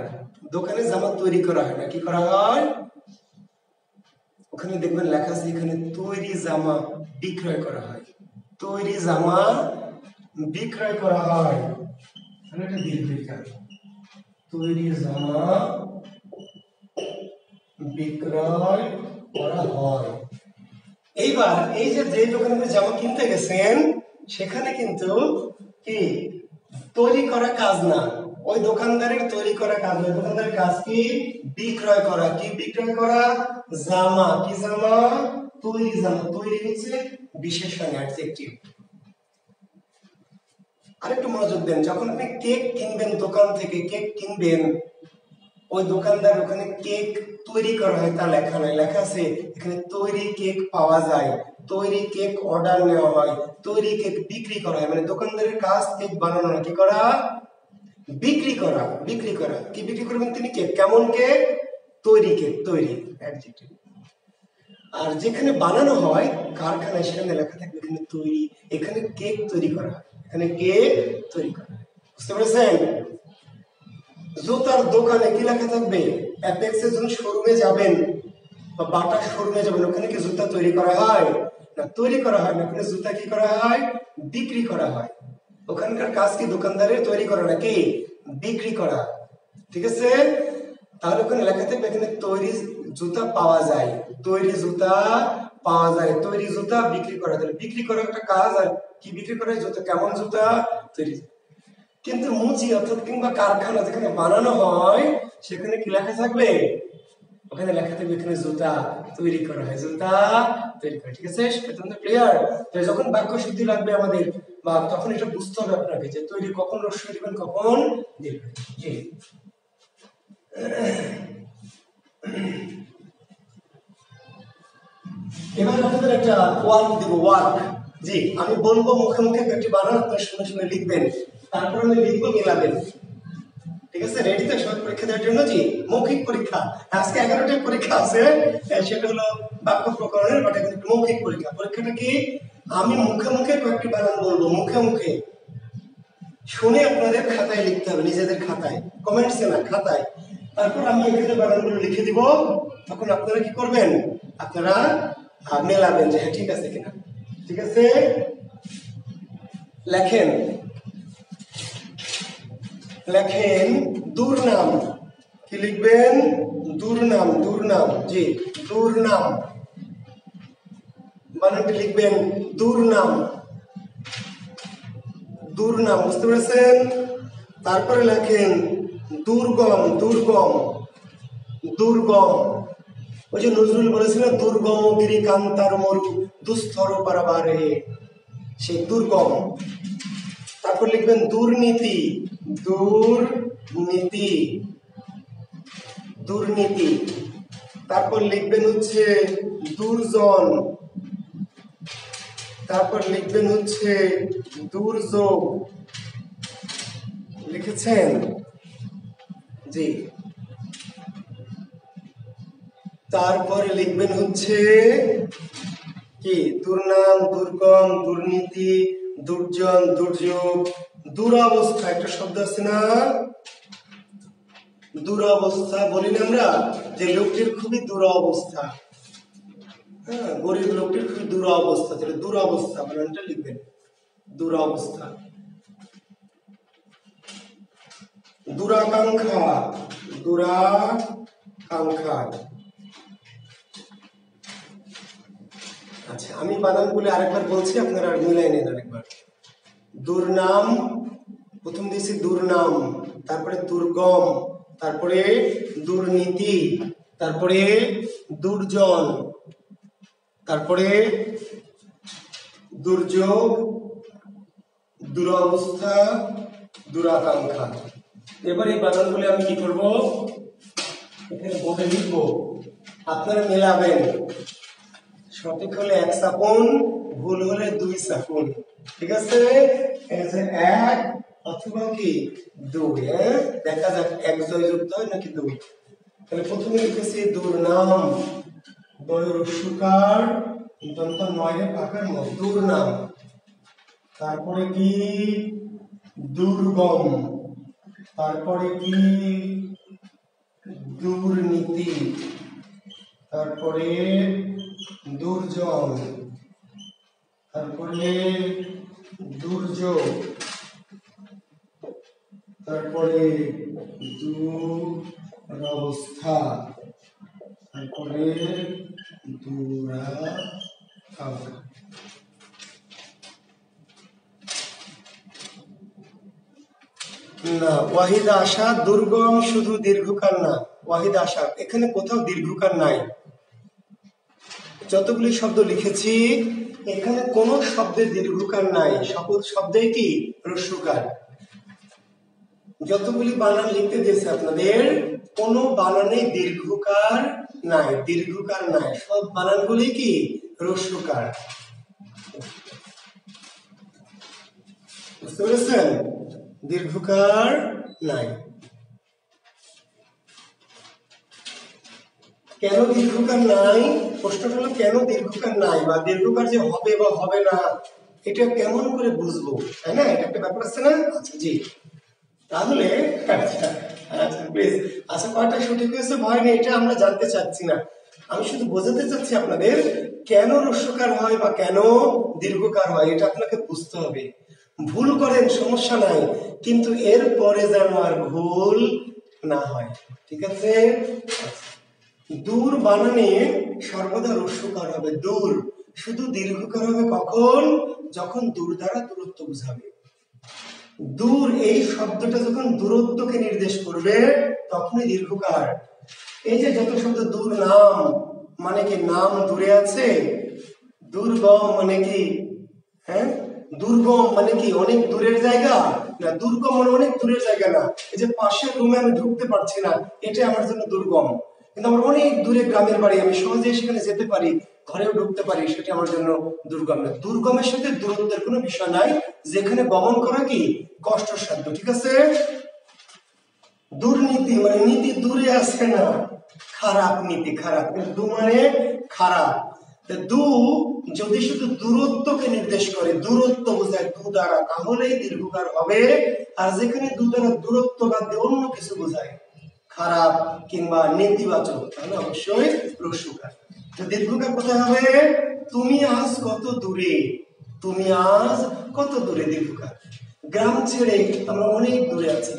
দোকানে জামা তৈরি করা হয় না, কি করা হয়? ওখানে দেখবেন লেখা আছে এখানে তৈরি জামা বিক্রয় করা হয়। তৈরি জামা বিক্রয় করা হয়, তৈরি জামা বিক্রয় করা হয়। এইবার এই যে দোকানে জামা কিনতে গেছেন, সেখানে কিন্তু কি তৈরি করা কাজ না, ওই দোকানদারের তৈরি করা কাজ নয়। দোকানদারের কাজ কি? বিক্রয় করা। কি বিক্রয় করা? জামা। কি জামা? তৈরি জামা। তৈরি হচ্ছে বিশেষণ, অ্যাডজেক্টিভ। আরেকটু মনোযোগ দেন, যখন আপনি কেক কিনবেন, দোকান থেকে কেক কিনবেন, ওই দোকানদার ওখানে কেক তৈরি করা হয় তা লেখা নাই, লেখা আছে এখানে তৈরি কেক পাওয়া যায়, তৈরি কেক অর্ডার নেওয়া হয়, তৈরি কেক বিক্রি করা হয়। মানে দোকানদারের কাজ কেক বানানো না, কি করা? বিক্রি করা। বিক্রি করা। কি বিক্রি করবেন তিনি? কেক। কেমন কেক? তৈরি কেক। তৈরি, অ্যাডজেক্টিভ। আর যেখানে বানানো হয় কারখানায়, সেখানে লেখা থাকবে এখানে তৈরি, এখানে কেক তৈরি করা হয়, এখানে কেক তৈরি করা হয়। বুঝতে পেরেছেন? জুতার দোকানে কি লেখা থাকবে? অ্যাপেক্সের জন্য শোরুমে যাবেন বা বাটার শোরুমে যাবেন, ওখানে কি জুতা তৈরি করা হয়? না, তৈরি করা হয় না, ওখানে জুতা কি করা হয়? বিক্রি করা হয়। ওখানকার কাজ কি? দোকানদারের তৈরি করা নাকি বিক্রি করা। ঠিক আছে? তাহলে ওখানে লেখা থাকবে এখানে তৈরি জুতা পাওয়া যায়, তৈরি জুতা পাওয়া যায়, তৈরি জুতা বিক্রি করা। তাহলে বিক্রি করা একটা কাজ, আর কি বিক্রি করা? জুতা। কেমন জুতা? তৈরি। কিন্তু মুচি অর্থাৎ কিংবা কারখানা যেখানে বানানো হয়, সেখানে কি লেখা থাকবে? ওখানে লেখা থাকবে এখানে জুতা তৈরি করা হয়, জুতা তৈরি করা। ঠিক আছে? সেটা ক্লিয়ার? তো যখন বাক্য শুদ্ধি লাগবে আমাদের, বা তখন এটা বুঝতে হবে আপনাকে যে তৈরি কখন রস্যই দিবেন, কখন দিবেন। জি, এবার আপনাদের একটা ওয়ার্ক দিব, ওয়ার্ক। জি, আমি বলবো মুখে মুখে একটি বানান, আপনারা শুনে শুনে লিখবেন, তারপর আমি লিখবো, মিলাবেন। ঠিক আছে? রেডি তো সব পরীক্ষা দেওয়ার জন্য? জি, মৌখিক পরীক্ষা। আজকে 11টা পরীক্ষা আছে, সেটা হলো বাক্য প্রকরণের, বাট কিন্তু মৌখিক পরীক্ষা। পরীক্ষাটা কি? আমি মুখে মুখে কয়েকটি বানান বলবো, মুখে মুখে শুনে আপনাদের খাতায় লিখতে হবে, নিজেদের খাতায়, কমেন্টসে না, খাতায়। তারপর আমি এখানে বানানগুলো লিখে দিব, তখন আপনারা কি করবেন? আপনারা মেলাবেন যে হ্যাঁ ঠিক আছে কিনা। ঠিক আছে? লেখেন, লেখেন দুর্নাম। কি লিখবেন? দুর্নাম। দুর্নাম। জি, দুর্নাম। বানানটি লিখবেন দুর্নাম। দুর্নাম। বুঝতে পেরেছেন? তারপরে লেখেন দুর্গম। দুর্গম। দুর্গম। ওই যে নজরুল বলেছিল, দুর্গম গিরি কান্তার মরু দুস্থর পারাবারে, সেই দুর্গম। তারপর লিখবেন দুর্নীতি। দুর্নীতি। দুর্নীতি। তারপর লিখবেন হচ্ছে দুর্জন। তারপর লিখবেন হচ্ছে দুর্যোগ। লিখেছেন? জি। তারপরে লিখবেন হচ্ছে কি? দুর্নাম, দুর্গম, দুর্নীতি, দুর্জন, দুর্যোগ, দুরবস্থা। একটা শব্দ আছে না, দুরবস্থা? বলি না আমরা যে লোকটির খুবই দুরবস্থা, হ্যাঁ, গরিব লোকটির খুবই দুরবস্থা। তাহলে দুরবস্থা বানানটা লিখবেন, দুরবস্থা। দুরাকাঙ্ক্ষা। দুরাকাঙ্ক্ষা। আচ্ছা, আমি বানানগুলি আরেকবার বলছি, আপনারা মিলাই নেন আরেকবার। দুর্নাম, প্রথম দিয়েছি দুর্নাম, তারপরে দুর্গম, তারপরে দুর্নীতি, তারপরে দুর্জন, তারপরে দুর্যোগ, দুরবস্থা, দুরাকাঙ্ক্ষা। এবার এই বানানগুলি আমি কি করব, এখানে বোর্ডে লিখব, আপনারা মেলাবেন। সঠিক হলে 1 সাপুন, ভুল হলে 2 সাপুন। ঠিক আছে, এই যে 1 অথবা কি 2, দেখা যাক 1 জয়যুক্ত হয় নাকি 2। তাহলে প্রথমে লিখেছি দুর্নাম, দয়রস্যকার দন্ত নয়ে পাকার ম, দুর্নাম। তারপরে কি দুর্গম, তারপরে কি দুর্নীতি, তারপরে দুর্জন, তারপরে দুর্যোগ, তারপরে দুরবস্থা, তারপরে দুরাকাঙ্ক্ষা। না, ওয়াহিদ আশা দুর্গম শুধু দীর্ঘকার না, ওয়াহিদ আশা এখানে কোথাও দীর্ঘকার নাই। যতগুলি শব্দ লিখেছি এখানে কোন শব্দে দীর্ঘকার নাই, সকল শব্দে কি হ্রস্বকার। যতগুলি বানান লিখতে দিয়েছে আপনাদের কোন বানানে দীর্ঘকার নাই, দীর্ঘকার নাই, সব বানানগুলি কি হ্রস্বকার। বুঝতে পেরেছেন, দীর্ঘকার নাই। কেন দীর্ঘকার নাই, প্রশ্নটা হলো কেন দীর্ঘকার নাই বা দীর্ঘকার যে হবে বা হবে না এটা কেমন করে বুঝবো, তাই না, এটা একটা ব্যাপার আছে না। আচ্ছা জি, তাহলে আচ্ছা আচ্ছা প্লিজ, আচ্ছা কয়টা সঠিক হয়েছে ভয় নেই, এটা আমরা জানতে চাচ্ছি না, আমি শুধু বোঝাতে চাচ্ছি আপনাদের কেন হ্রস্বকার হয় বা কেন দীর্ঘকার হয় এটা আপনাকে বুঝতে হবে। ভুল করেন সমস্যা নাই, কিন্তু এর পরে যেন আর ভুল না হয়। ঠিক আছে, দূর বানানে সর্বদা হ্রস্বকার হবে, দূর। শুধু দীর্ঘকার হবে কখন, যখন দূর দ্বারা দূরত্ব বোঝাবে। দূর এই শব্দটা যখন দূরত্বকে নির্দেশ করবে তখনই দীর্ঘকার। এই যে যত শব্দ দূর নাম মানে কি নাম দূরে আছে, দুর্গম মানে কি, হ্যাঁ দুর্গম মানে কি অনেক দূরের জায়গা না, দুর্গম মানে অনেক দূরের জায়গা না। এই যে পাশের রুমে আমি ঢুকতে পারছি না এটা আমার জন্য দুর্গম, কিন্তু আমার অনেক দূরে গ্রামের বাড়ি, আমি সহজে সেখানে যেতে পারি, ঘরেও ঢুকতে পারি, সেটা আমার জন্য দুর্গম না। দুর্গমের সাথে দূরত্বের কোনো বিষয় নাই, যেখানে গমন করা কি কষ্টসাধ্য। ঠিক আছে, দুর্নীতি মানে নীতি দূরে আসে না, খারাপ নীতি, খারাপ, দু মানে খারাপ। দু যদি শুধু দূরত্বকে নির্দেশ করে, দূরত্ব বোঝায় দু দ্বারা, তাহলেই দীর্ঘকার হবে। আর যেখানে দু দ্বারা দূরত্ব বাদ দিয়ে অন্য কিছু বোঝায়, খারাপ কিংবা নেতিবাচক, তাহলে অবশ্যই হ্রস্বকার। তো দীর্ঘকার কোথায় হবে, তুমি আজ কত দূরে, তুমি আজ কত দূরে, দীর্ঘকার। গ্রাম ছেড়ে আমরা অনেক দূরে আছি,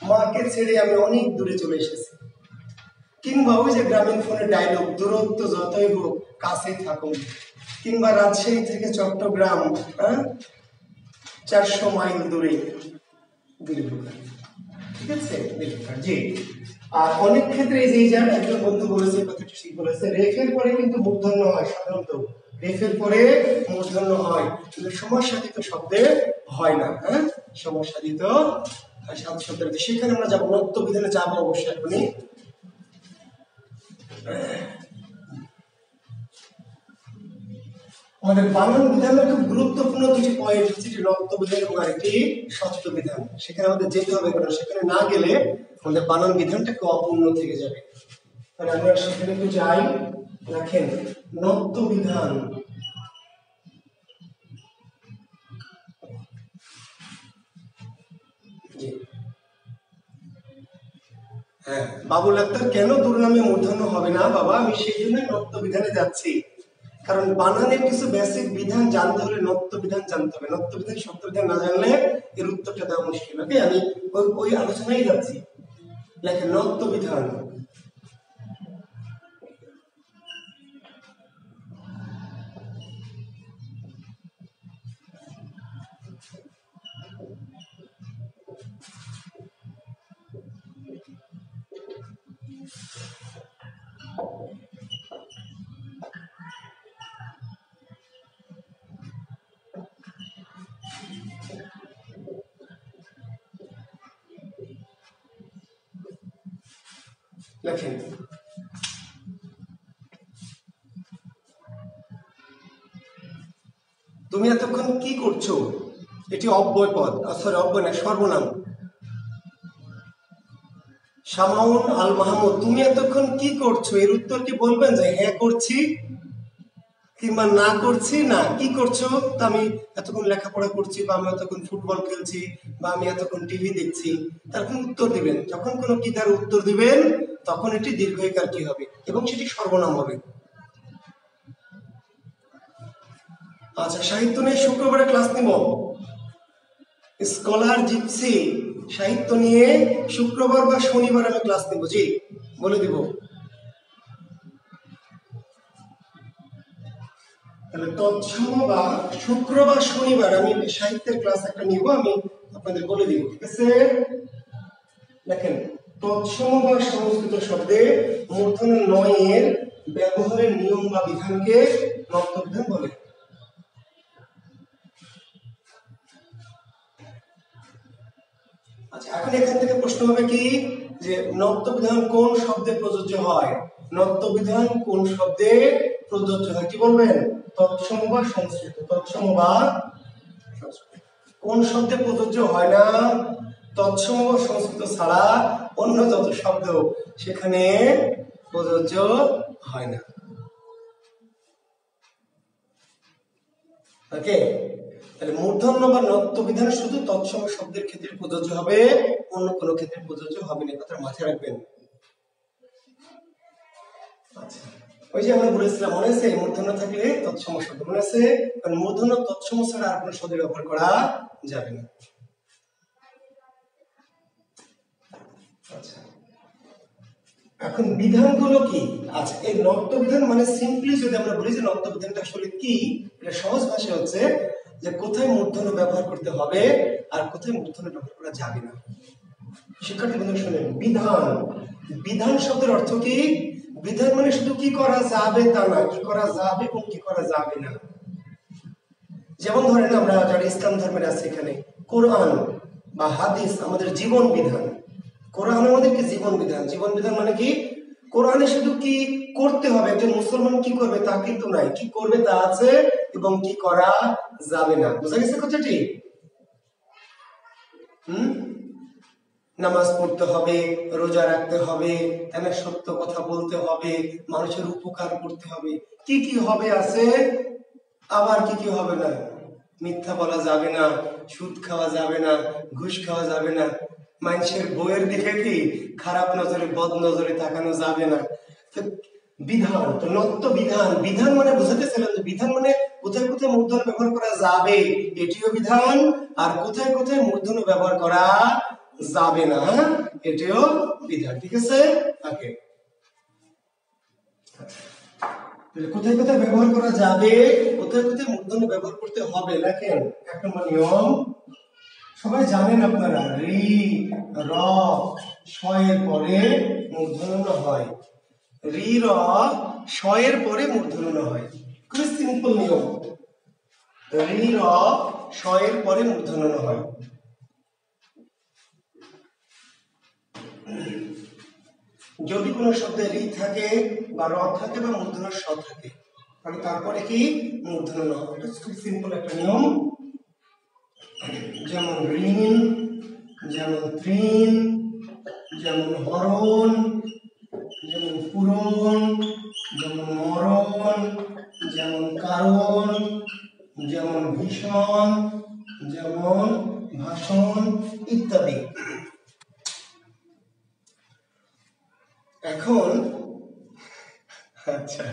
মাকে ছেড়ে আমি অনেক দূরে চলে এসেছি। কিংবা ওই যে গ্রামীণ ফোনে ডায়লগ, দূরত্ব যতই হোক কাছেই থাকুন। কিংবা রাজশাহী থেকে চট্টগ্রাম 400 মাইল দূরে, দীর্ঘকার। ঠিক আছে, দীর্ঘকার জি। আর অনেক ক্ষেত্রে এই যে একজন বন্ধু বলেছে, কথাটি ঠিক বলেছে, রেফের পরে কিন্তু মূর্ধন্য হয় সাধারণত, রেফের পরে মূর্ধন্য হয়, কিন্তু সমাজসাধিত শব্দে হয় না। সমাজসাধিত শব্দের সেখানে আমরা যাবো, নত্য বিধানে যাবো অবশ্যই এখনই। আমাদের বানান বিধানের খুব গুরুত্বপূর্ণ দুটি পয়েন্ট হচ্ছে, একটি নত্য বিধান এবং আরেকটি সত্য বিধান। সেখানে আমাদের যেতে হবে, কারণ সেখানে না গেলে আমাদের বানান বিধানটাকে অপূর্ণ থেকে যাবে। তাহলে আমরা সেখানে একটু যাই, রাখেন নত্য বিধান। হ্যাঁ বাবুল আক্তার, কেন দুর্নামে মূর্ধন্য হবে না বাবা, আমি সেই জন্যই নত্য বিধানে যাচ্ছি, কারণ বানানের কিছু বেসিক বিধান জানতে হলে নত্য বিধান জানতে হবে। নত্য বিধান শব্দ বিধান না জানলে এর উত্তরটা দেওয়া মুশকিল। ওকে, আমি ওই আলোচনায় যাচ্ছি। লেখেন নত্য বিধান। লেখেন তুমি এতক্ষণ কি করছো? এটি অব্যয় পদ, সরি অব্যয় না, সর্বনাম। শামাউন আল মাহমুদ, তুমি এতক্ষণ কি করছো? এর উত্তর কি বলবেন যে হ্যাঁ করছি, কিংবা না করছি? না, কি করছো? তা আমি এতক্ষণ লেখাপড়া করছি, বা আমি এতক্ষণ ফুটবল খেলছি, বা আমি এতক্ষণ টিভি দেখছি। তখন উত্তর দিবেন, যখন কোনো কিতার উত্তর দিবেন তখন এটি দীর্ঘইকার কি হবে এবং সেটি সর্বনাম হবে। আচ্ছা, সাহিত্য নিয়ে শুক্রবারে ক্লাস নিব। স্কলার জিপসি, সাহিত্য নিয়ে শুক্রবার বা শনিবার আমি ক্লাস নিব। জি, বলে দিব। তাহলে তৎসম বা শুক্র বা শনিবার আমি সাহিত্যের ক্লাস একটা নিব, আমি আপনাদের বলে দিব, ঠিক আছে? দেখেন, তৎসম বা সংস্কৃত শব্দে মূর্ধন্য নয় এর ব্যবহারের নিয়ম বা বিধানকে নক্তবিধান বলে। আচ্ছা, এখন এখান থেকে প্রশ্ন হবে কি যে নক্তবিধান কোন শব্দে প্রযোজ্য হয়? নক্তবিধান কোন শব্দে প্রযোজ্য হয় কি বলবেন? তৎসম বা সংস্কৃত, তৎসম বা কোন শব্দে প্রযোজ্য হয় না? তৎসম বা সংস্কৃত ছাড়া অন্য যত শব্দ সেখানে প্রযোজ্য হয় না। ওকে, তাহলে মূর্ধন্য বা নক্তবিধান শুধু তৎসম শব্দের ক্ষেত্রে প্রযোজ্য হবে, অন্য কোনো ক্ষেত্রে প্রযোজ্য হবে না, কথা মাথায় রাখবেন। আচ্ছা, ওই যে আমরা বলেছিলাম, মনে আছে মূর্ধন্য থাকলে তৎসম শব্দ, মনে আছে? কারণ মূর্ধন্য তৎসম ছাড়া আর কোনো শব্দ ব্যবহার করা যাবে না। আচ্ছা, এখন বিধানগুলো কি? আচ্ছা, এই নক্তবিধান মানে সিম্পলি যদি আমরা বলি যে নক্তবিধানটা আসলে কি, এটা সহজ ভাষায় হচ্ছে যে কোথায় মূর্ধন্য ব্যবহার করতে হবে আর কোথায় মূর্ধন্য ব্যবহার করা যাবে না। শিক্ষার্থী বন্ধু শুনেন, বিধান, বিধান শব্দের অর্থ কি? বিধান মানে শুধু কি করা যাবে তা না, কি করা যাবে এবং কি করা যাবে না। যেমন ধরেন আমরা যারা ইসলাম ধর্মের আছে এখানে, কোরআন বা হাদিস আমাদের জীবন বিধান। কোরআন আমাদের কি জীবন বিধান। জীবন বিধান মানে কি? কোরআনে শুধু কি করতে হবে, একজন মুসলমান কি করবে তা কিন্তু নাই, কি করবে তা আছে এবং কি করা যাবে না। বুঝা গেছে কথাটি? নামাজ পড়তে হবে, রোজা রাখতে হবে, তাহলে সত্য কথা বলতে হবে, মানুষের উপকার করতে হবে, কি কি হবে আছে, আবার কি কি হবে না। মিথ্যা বলা যাবে না, সুদ খাওয়া যাবে না, ঘুষ খাওয়া যাবে না, মানুষের বইয়ের দিকে কি খারাপ নজরে বদ নজরে তাকানো যাবে না। তো বিধান, তো নত্য বিধান, বিধান মানে বুঝাতেছিলাম যে বিধান মানে কোথায় কোথায় মূর্ধন্য ব্যবহার করা যাবে এটিও বিধান, আর কোথায় কোথায় মূর্ধন্য ব্যবহার করা যাবে না এটিও বিধান, ঠিক আছে? ওকে, কোথায় কোথায় ব্যবহার করা যাবে, কোথায় কোথায় মূর্ধন্য ব্যবহার করতে হবে। লেখেন, এক নম্বর নিয়ম, সবাই জানেন আপনারা, রি র শ এর পরে মূর্ধন্য হয়। রি র শ এর পরে মূর্ধন্য হয়, খুব সিম্পল নিয়ম। রি র শ এর পরে মূর্ধন্য হয়। যদি কোনো শব্দে রি থাকে বা র থাকে বা মূর্ধন্য স থাকে, তাহলে তারপরে কি মূর্ধন্য হবে। এটা খুব সিম্পল একটা নিয়ম। যেমন ঋণ, যেমন তৃণ, যেমন হরণ, যেমন পূরণ, যেমন মরণ, যেমন কারণ, যেমন ভীষণ, যেমন ভাষণ ইত্যাদি। এখন আচ্ছা,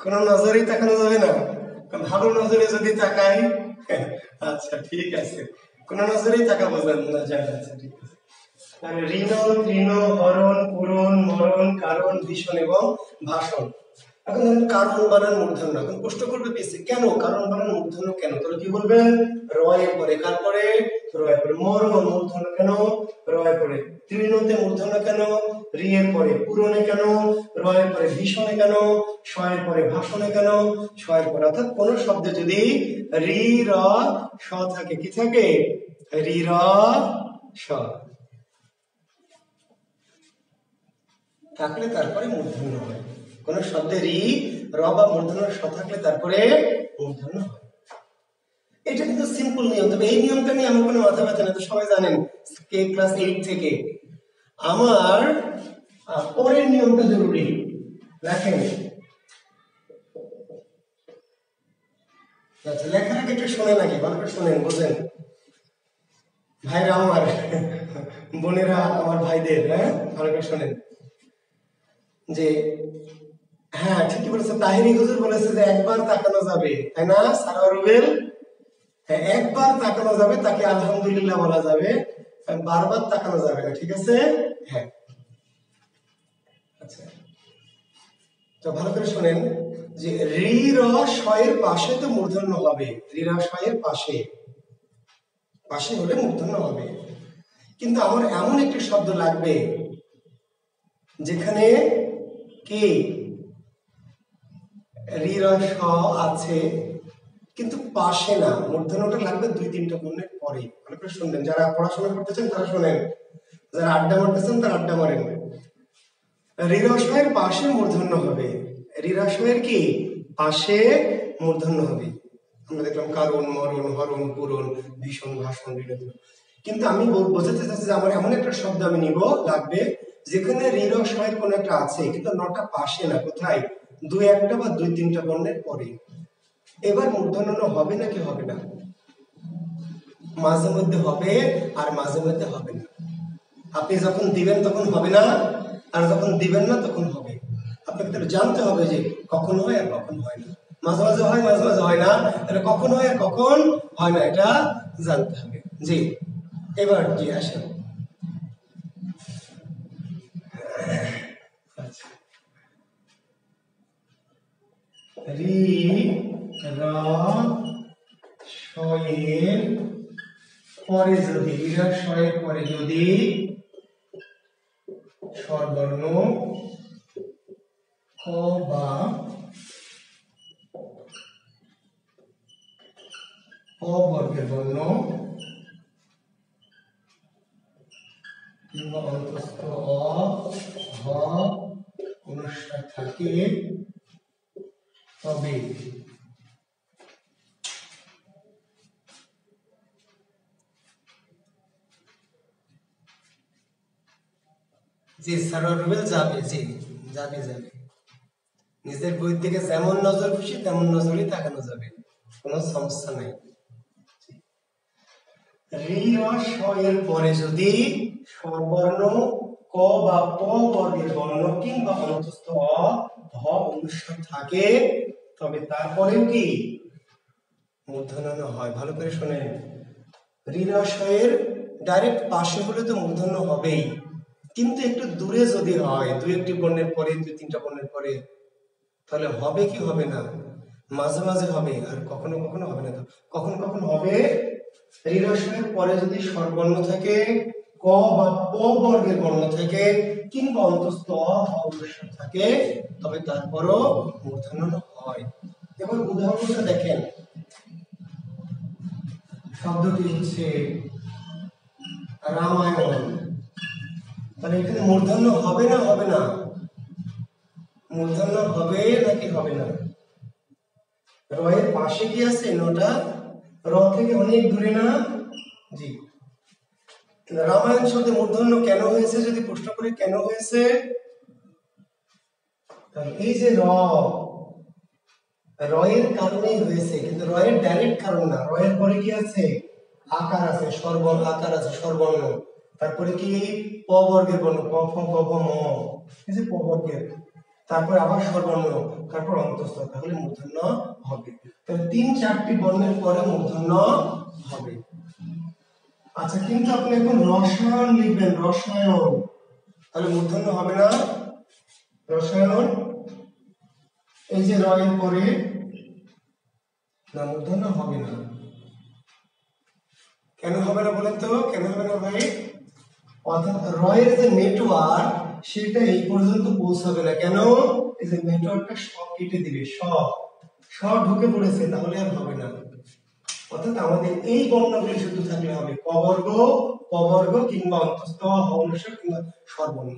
কোন নজরেই তাকানো যাবে না, ভালো নজরে যদি তাকাই, আচ্ছা ঠিক আছে, কোন নজরেই তাকাবো না যায়। আচ্ছা ঠিক আছে, ঋণ, তৃণ, হরণ, পূরণ, মরণ, কারণ, ভীষণ এবং ভাষণ। এখন ধরেন কারণ বানান মূর্ধন্য, এখন প্রশ্ন করবে পিসি কেন কারণ বানান মূর্ধন্য কেন, তাহলে কি বলবেন? রয়ের পরে, কার পরে? রয়ের পরে। মরণ মূর্ধন্য কেন? রয়ের পরে। তৃণতে মূর্ধন্য কেন? রি এর পরে। পূরণে কেন? রয়ের পরে। ভীষণে কেন? শয়ের পরে। ভাষণে কেন? শয়ের পরে। অর্থাৎ কোন শব্দে যদি রি র স থাকে, কি থাকে? রি র স। থাকলে তারপরে মূর্ধন্য হয়। কোন শব্দে রি র বা মূর্ধন্য স থাকলে তারপরে মূর্ধন্য হয়। এটা কিন্তু সিম্পল নিয়ম, তবে এই নিয়মটা নিয়ে আমার কোনো মাথা ব্যথা নেই, তো সবাই জানেন কে ক্লাস 8 থেকে। আমার পরের নিয়মটা জরুরি, দেখেন। আচ্ছা, লেখার আগে একটু শোনেন, আগে ভালো করে শোনেন, বুঝেন ভাইরা আমার, বোনেরা আমার ভাইদের, হ্যাঁ ভালো করে শোনেন যে হ্যাঁ ঠিকই বলেছে, তাহিরি হুজুর বলেছে যে একবার তাকানো যাবে, তাই না সারা রুবেল? হ্যাঁ, একবার তাকানো যাবে, তাকে আলহামদুলিল্লাহ বলা যাবে, বারবার তাকানো যাবে না, ঠিক আছে? হ্যাঁ, আচ্ছা, তো ভালো করে শোনেন যে রি র স এর পাশে তো মূর্ধন্য হবে, রি র স এর পাশে পাশে হলে মূর্ধন্য হবে, কিন্তু আমার এমন একটি শব্দ লাগবে যেখানে কি রি র স আছে কিন্তু পাশে না, মূর্ধন্যটা লাগবে 2-3টা বর্ণের পরে। ভালো করে শুনবেন, যারা পড়াশোনা করতেছেন তারা শোনেন, যারা আড্ডা মারতেছেন তারা আড্ডা মারেন। রি র স এর পাশে মূর্ধন্য হবে, রি র স এর কি পাশে মূর্ধন্য হবে। আমরা দেখলাম কারণ, মরণ, হরণ, পূরণ, ভীষণ, ভাষণ, বিনোদন। কিন্তু আমি বোঝাতে চাচ্ছি যে আমার এমন একটা শব্দ আমি নিব লাগবে যেখানে রি র স এর কোন একটা আছে কিন্তু নটা পাশে না, কোথায় 2-1টা বা 2-3টা বর্ণের পরে। এবার মূর্ধন্য হবে নাকি হবে না? মাঝে মধ্যে হবে আর মাঝে মধ্যে হবে না। আপনি যখন দিবেন তখন হবে না, আর যখন দিবেন না তখন হবে। আপনাকে তাহলে জানতে হবে যে কখন হয় আর কখন হয় না, মাঝে মাঝে হয় মাঝে মাঝে হয় না, তাহলে কখন হয় আর কখন হয় না এটা জানতে হবে। জি, এবার জি আসেন। আচ্ছা, রি র স এর পরে যদি, রি র স এর পরে যদি স্বরবর্ণ ক বা অ বর্গের বর্ণ কিংবা অন্তস্থ অ হ অনুস্বার থাকে তবে জি সারা রুবেল যাবে, জি যাবে যাবে, নিজের বই থেকে যেমন নজর খুশি তেমন নজরই তাকানো যাবে, কোনো সমস্যা নাই। রি র স এর পরে যদি স্বরবর্ণ ক বা প বর্গের বর্ণ কিংবা অন্তস্থ অ হ অনুস্বার থাকে তবে তারপরেও কি মূর্ধন্য হয়। ভালো করে শোনেন, রি র স এর ডাইরেক্ট পাশে হলে তো মূর্ধন্য হবেই, কিন্তু একটু দূরে যদি হয়, 2-1টি বর্ণের পরে, 2-3টা বর্ণের পরে, তাহলে হবে কি হবে না? মাঝে মাঝে হবে আর কখনো কখনো হবে না। তো কখন কখন হবে? রি র স এর পরে যদি স্বরবর্ণ থাকে, ক বা প বর্গের বর্ণ থাকে কিংবা অন্তস্থ অ হ অনুস্বার থাকে তবে তারপরও মূর্ধন্য হয়। এবার উদাহরণটা দেখেন, শব্দটি হচ্ছে রামায়ণ, তাহলে এখানে মূর্ধন্য হবে না হবে না? মূর্ধন্য হবে নাকি হবে না? র এর পাশে কি আছে? নটা, র থেকে অনেক দূরে না? জি, রামায়ণ শব্দে মূর্ধন্য কেন হয়েছে যদি প্রশ্ন করি কেন হয়েছে, তাহলে এই যে র, র এর কারণেই হয়েছে, কিন্তু র এর ডাইরেক্ট কারণ না। র এর পরে কি আছে? আকার আছে, স্বরবর্ণ আকার আছে, স্বরবর্ণ, তারপরে কি প বর্গের বর্ণ, ক খ গ ঘ ম, এই যে প বর্গের, তারপরে আবার স্বরবর্ণ, তারপর অন্তস্থ, তাহলে মূর্ধন্য হবে। তাহলে 3-4টি বর্ণের পরে মূর্ধন্য হবে। আচ্ছা, কিন্তু আপনি এখন রসায়ন লিখবেন, রসায়ন, তাহলে মূর্ধন্য হবে না? রসায়ন, এই যে র এর পরে না, মূর্ধন্য হবে না। কেন হবে না বলেন তো, কেন হবে না ভাই? অর্থাৎ র এর যে নেটওয়ার্ক সেটা এই পর্যন্ত পৌঁছাবে না। কেন? এই যে নেটওয়ার্কটা সব কেটে দিবে, সব ঢুকে পড়েছে, তাহলে আর হবে না। অর্থাৎ আমাদের এই বর্ণগুলি শুধু থাকলে হবে, ক বর্গ, প বর্গ কিংবা অন্তস্থ হ অনুস্বার কিংবা স্বরবর্ণ।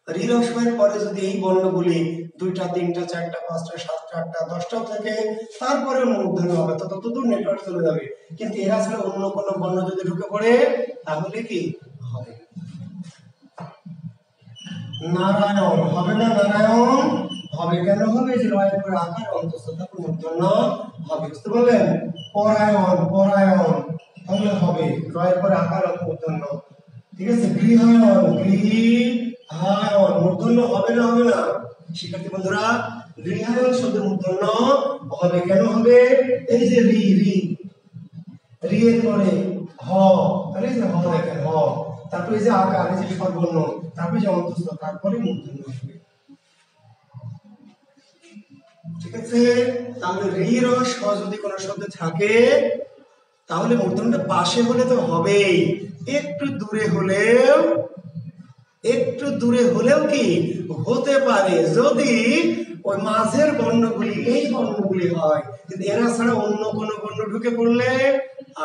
ঋরস্বয়ের পরে যদি এই বর্ণগুলি 2টা 3টা 4টা 5টা 7টা 8টা 10টাও থাকে তারপরে মূর্ধন্য হবে, তো ততদূর নেটওয়ার্ক চলে যাবে। কিন্তু এরা ছাড়া অন্য কোনো বর্ণ যদি ঢুকে পড়ে তাহলে কি হবে? নারায়ণ হবে না? নারায়ণ হবে। কেন হবে? যে রয়ের পরে আকার অন্তস্থ তারপর মূর্ধন্য হবে। বুঝতে পারলেন? পরায়ণ পরায়ণ তাহলে হবে রয়ের পরে আকার মূর্ধন্য। ঠিক আছে? গৃহায়ণ গৃহায়ণ মূর্ধন্য হবে না? হবে না? শিক্ষার্থী বন্ধুরা, গৃহায়ণ শব্দের মূর্ধন্য হবে। কেন হবে? এই যে রি রি রি এর পরে হ, তাহলে যে হ দেখেন হ, তারপরে যে আকার, এই যে স্বরবর্ণ, তারপরে যে অন্তস্থ, তারপরে মূর্ধন্য হবে। ঠিক আছে? তাহলে রি র স যদি কোনো শব্দে থাকে তাহলে মূর্ধন্যটা পাশে হলে তো হবেই, একটু দূরে হলেও কি হতে পারে যদি ওই মাঝের বর্ণগুলি এই বর্ণগুলি হয়, কিন্তু এরা ছাড়া অন্য কোনো বর্ণ ঢুকে পড়লে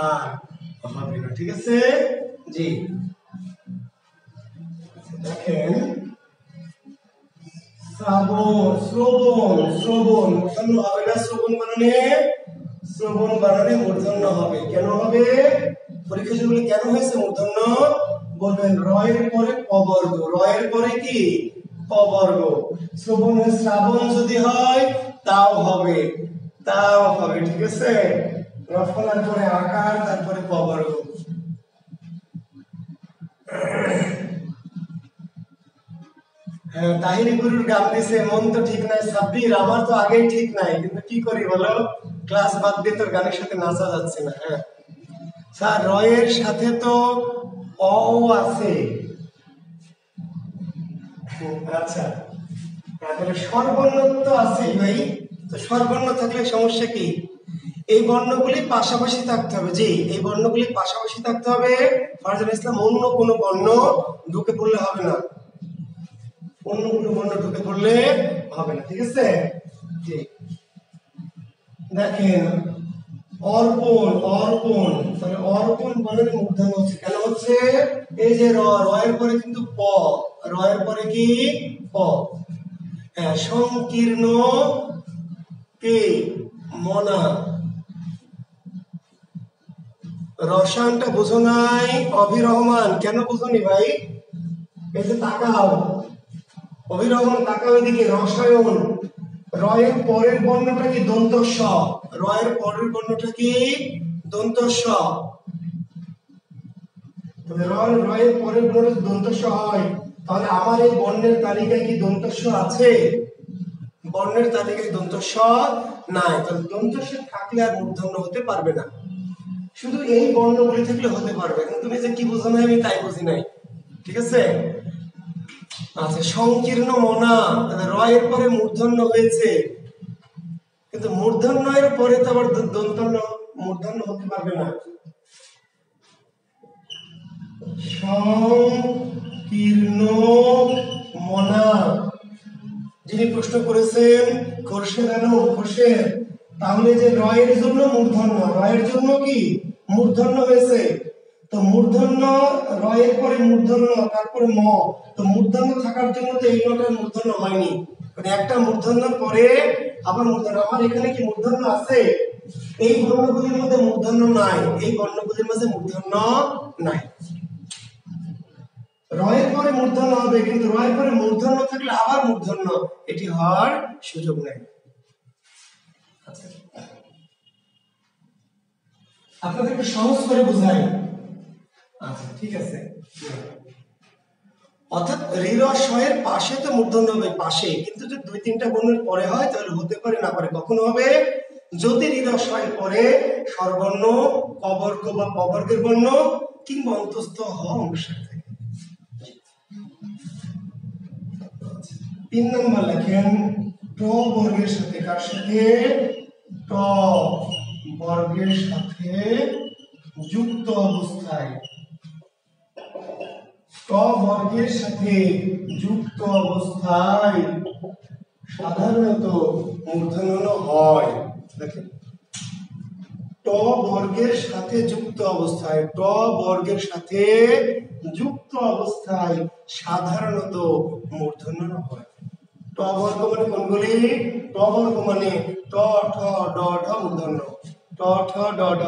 আর হবে না। ঠিক আছে? জি দেখেন, শ্রাবণ শ্রবণ শ্রবণ মূর্ধন্য হবে না? শ্রবণ বানানে মূর্ধন্য হবে। কেন হবে? পরীক্ষা যেগুলো কেন হয়েছে মূর্ধন্য বলবেন, রয়ের পরে পবর্গ, রয়ের পরে কি পবর্গ। শ্রবণ শ্রাবণ যদি হয় তাও হবে, ঠিক আছে? রফলার পরে আকার, তারপরে পবর্গ। হ্যাঁ, তাহিরি গুরুর গান দিছে, মন তো ঠিক নাই সাব্বির, আমার তো আগেই ঠিক নাই, কিন্তু কি করি বলো, ক্লাস বাদ দিয়ে তোর গানের সাথে নাচা যাচ্ছে না। হ্যাঁ স্যার, রয়ের সাথে তো অ আছে। আচ্ছা, তাহলে স্বরবর্ণ তো আছেই ভাই, তো স্বরবর্ণ থাকলে সমস্যা কি? এই বর্ণগুলি পাশাপাশি থাকতে হবে। জি, এই বর্ণগুলি পাশাপাশি থাকতে হবে। ফারজানা ইসলাম, অন্য কোনো বর্ণ ঢুকে পড়লে হবে না, অন্য কোনো বর্ণ ঢুকে পড়লে হবে না। ঠিক আছে? জি দেখেন, অর্পণ অর্পণ, তাহলে অর্পণ বর্ণের মূর্ধন্য হচ্ছে। কেন হচ্ছে? এই যে রয়ের পরে কিন্তু প, রয়ের পরে কি প। হ্যাঁ, সংকীর্ণ কে মনা, রসায়নটা বুঝো নাই? অভিরহমান, কেন বুঝোনি ভাই? এই যে তাকাও, অভিরহমান তাকাও এদিকে। রসায়ন, রয়ের পরের বর্ণটা কি দন্ত স, রয়ের পরের বর্ণটা কি দন্ত স। তবে রয়ের পরের বর্ণ দন্ত স হয়, তাহলে আমার এই বর্ণের তালিকায় কি দন্ত স আছে? বর্ণের তালিকায় দন্ত স নাই, তাহলে দন্ত স থাকলে আর মূর্ধন্য হতে পারবে না। শুধু এই বর্ণগুলি থাকলে হতে পারবে, কিন্তু তুমি যে কি বুঝো নাই আমি তাই বুঝি নাই। ঠিক আছে? আচ্ছা, সংকীর্ণ মনা, রয়ের পরে মূর্ধন্য হয়েছে, কিন্তু মূর্ধন্যের পরে তো আবার দন্তন্য মূর্ধন্য হতে পারবে না। সংকীর্ণ মনা, যিনি প্রশ্ন করেছেন খোরশেদ আলম, খোরশেদ, তাহলে যে রয়ের জন্য মূর্ধন্য, রয়ের জন্য কি মূর্ধন্য হয়েছে, তো মূর্ধন্য রয়ের পরে মূর্ধন্য, তারপরে ম, তো মূর্ধন্য থাকার জন্য তো এই নটা মূর্ধন্য হয়নি, মানে একটা মূর্ধন্যর পরে আবার মূর্ধন্য। আমার এখানে কি মূর্ধন্য আছে? এই বর্ণগুলির মধ্যে মূর্ধন্য নাই, এই বর্ণগুলির মধ্যে মূর্ধন্য নাই। রয়ের পরে মূর্ধন্য হবে, কিন্তু রয়ের পরে মূর্ধন্য থাকলে আবার মূর্ধন্য, এটি হওয়ার সুযোগ নেই। আচ্ছা, আপনাদেরকে সহজ করে বুঝাই। আচ্ছা ঠিক আছে, অর্থাৎ ঋরস্বয়ের পাশে তো মূর্ধন্য হবে, পাশে, কিন্তু যদি 2-3টা বর্ণের পরে হয় তাহলে হতে পারে, না পারে। কখন হবে? যদি ঋরস্বয়ের পরে স্বরবর্ণ, কবর্গ বা পবর্গের বর্ণ কিংবা অন্তস্থ হ অনুসার থাকে। 3 নম্বর লেখেন, ট বর্গের সাথে, কার সাথে? ট বর্গের সাথে যুক্ত অবস্থায়, ট বর্গের সাথে যুক্ত অবস্থায় সাধারণত মূর্ধন্য হয়। দেখেন, ট বর্গের সাথে যুক্ত অবস্থায়, ট বর্গের সাথে যুক্ত অবস্থায় সাধারণত মূর্ধন্য ণ হয়। ট বর্গ মানে কোনগুলি? ট বর্গ মানে ট ঠ ড ঢ মূর্ধন্য, ট ঠ ড ঢ,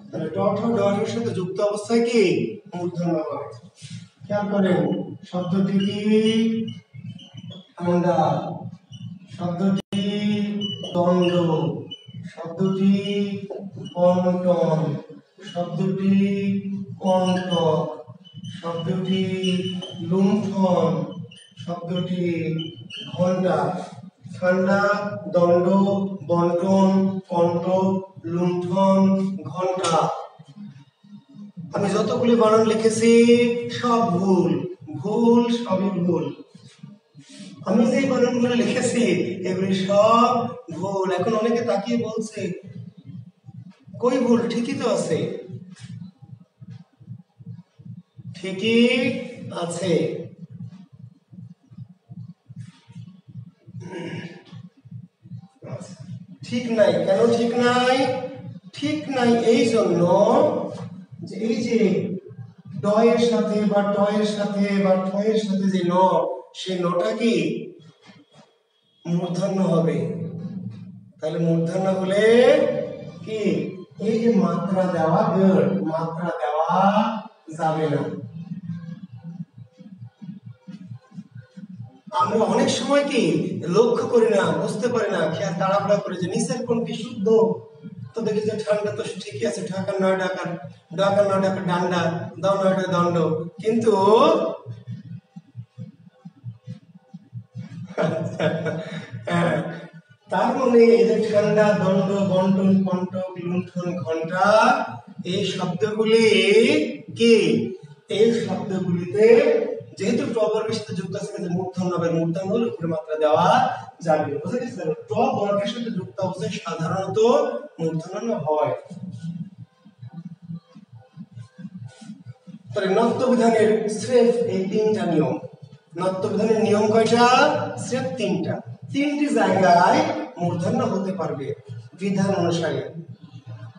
তাহলে ট ঠ ড ঢের সাথে যুক্ত অবস্থায় কি মূর্ধন্য হয়। খেয়াল করেন শব্দটি কি? ঠান্ডা, শব্দটি দণ্ড, শব্দটি বন্টন, শব্দটি কণ্টক, শব্দটি লুণ্ঠন, শব্দটি ঘণ্টা। ঠান্ডা, দণ্ড, বন্টন, কণ্টক, লুণ্ঠন, ঘণ্টা। আমি যতগুলি বানান লিখেছি সব ভুল, ভুল, সবই ভুল। আমি যে বানানগুলো লিখেছি এগুলি সব ভুল। এখন অনেকে তাকিয়ে বলছে কই ভুল? ঠিকই তো আছে, ঠিকই আছে। ঠিক নাই কেন? ঠিক নাই, ঠিক নাই এই জন্য যে এই যে ড এর সাথে বা ট এর সাথে বা ঠ এর সাথে যে ন, সেই নটা কি মূর্ধন্য হবে। তাহলে মূর্ধন্য হলে কি এই যে মাত্রা দেওয়া গড়, মাত্রা দেওয়া যাবে না। আমরা অনেক সময় কি লক্ষ্য করি না, বুঝতে পারি না, খেয়াল তাড়াহুড়া করে যে নিচের কোনটি শুদ্ধ, তো দেখি যে ঠান্ডা তো ঠিকই আছে, ঢাকার নয় ঢাকার, ঢাকার নয় ঢাকার ডান্ডা, দাও নয়টা দণ্ড, কিন্তু তার মানে এই যে ঠান্ডা, দণ্ড, বন্টন, কণ্টক, লুণ্ঠন, ঘণ্টা, এই শব্দগুলি কি? এই শব্দগুলিতে যেহেতু ট বর্গের সাথে যুক্ত আছে মূর্ধন্য হবে, মূর্ধন্য হলে উপরে মাত্রা দেওয়া যাবে। বুঝা গেছে? ট বর্গের সাথে যুক্ত অবস্থায় সাধারণত মূর্ধন্য হয়। তাহলে নত্ব বিধানের স্রেফ এই তিনটা নিয়ম। নত্ব বিধানের নিয়ম কয়টা? স্রেফ তিনটা। তিনটি জায়গায় মূর্ধন্য হতে পারবে বিধান অনুসারে।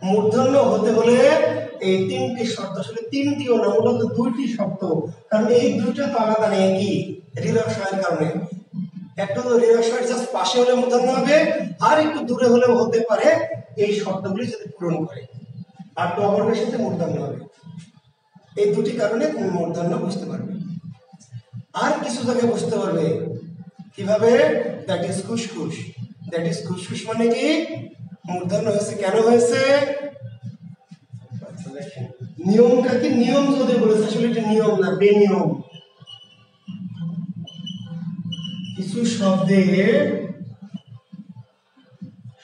মূর্ধন্য হতে হলে এই তিনটি শর্ত, আসলে তিনটিও না, মূলত দুইটি শর্ত, কারণ এই দুইটা তো আলাদা নেই। কি? ঋরস্বয়ের কারণে। একটা হলো ঋরস্বয়ের জাস্ট পাশে হলে মূর্ধন্য হবে, আর একটু দূরে হলেও হতে পারে, এই শর্তগুলি যদি পূরণ করে। আর ট বর্গের সাথে মূর্ধন্য হবে, এই দুটি কারণে মূর্ধন্য বুঝতে পারবে। আর কিছু জায়গায় বুঝতে পারবে কিভাবে? দ্যাট ইজ খুশখুশ। দ্যাট ইজ খুশখুশ মানে কি? মূর্ধন্য হয়েছে। কেন হয়েছে? নিয়মটা কি? নিয়ম যদি বলেছে, আসলে এটা নিয়ম না, বেনিয়ম। কিছু শব্দে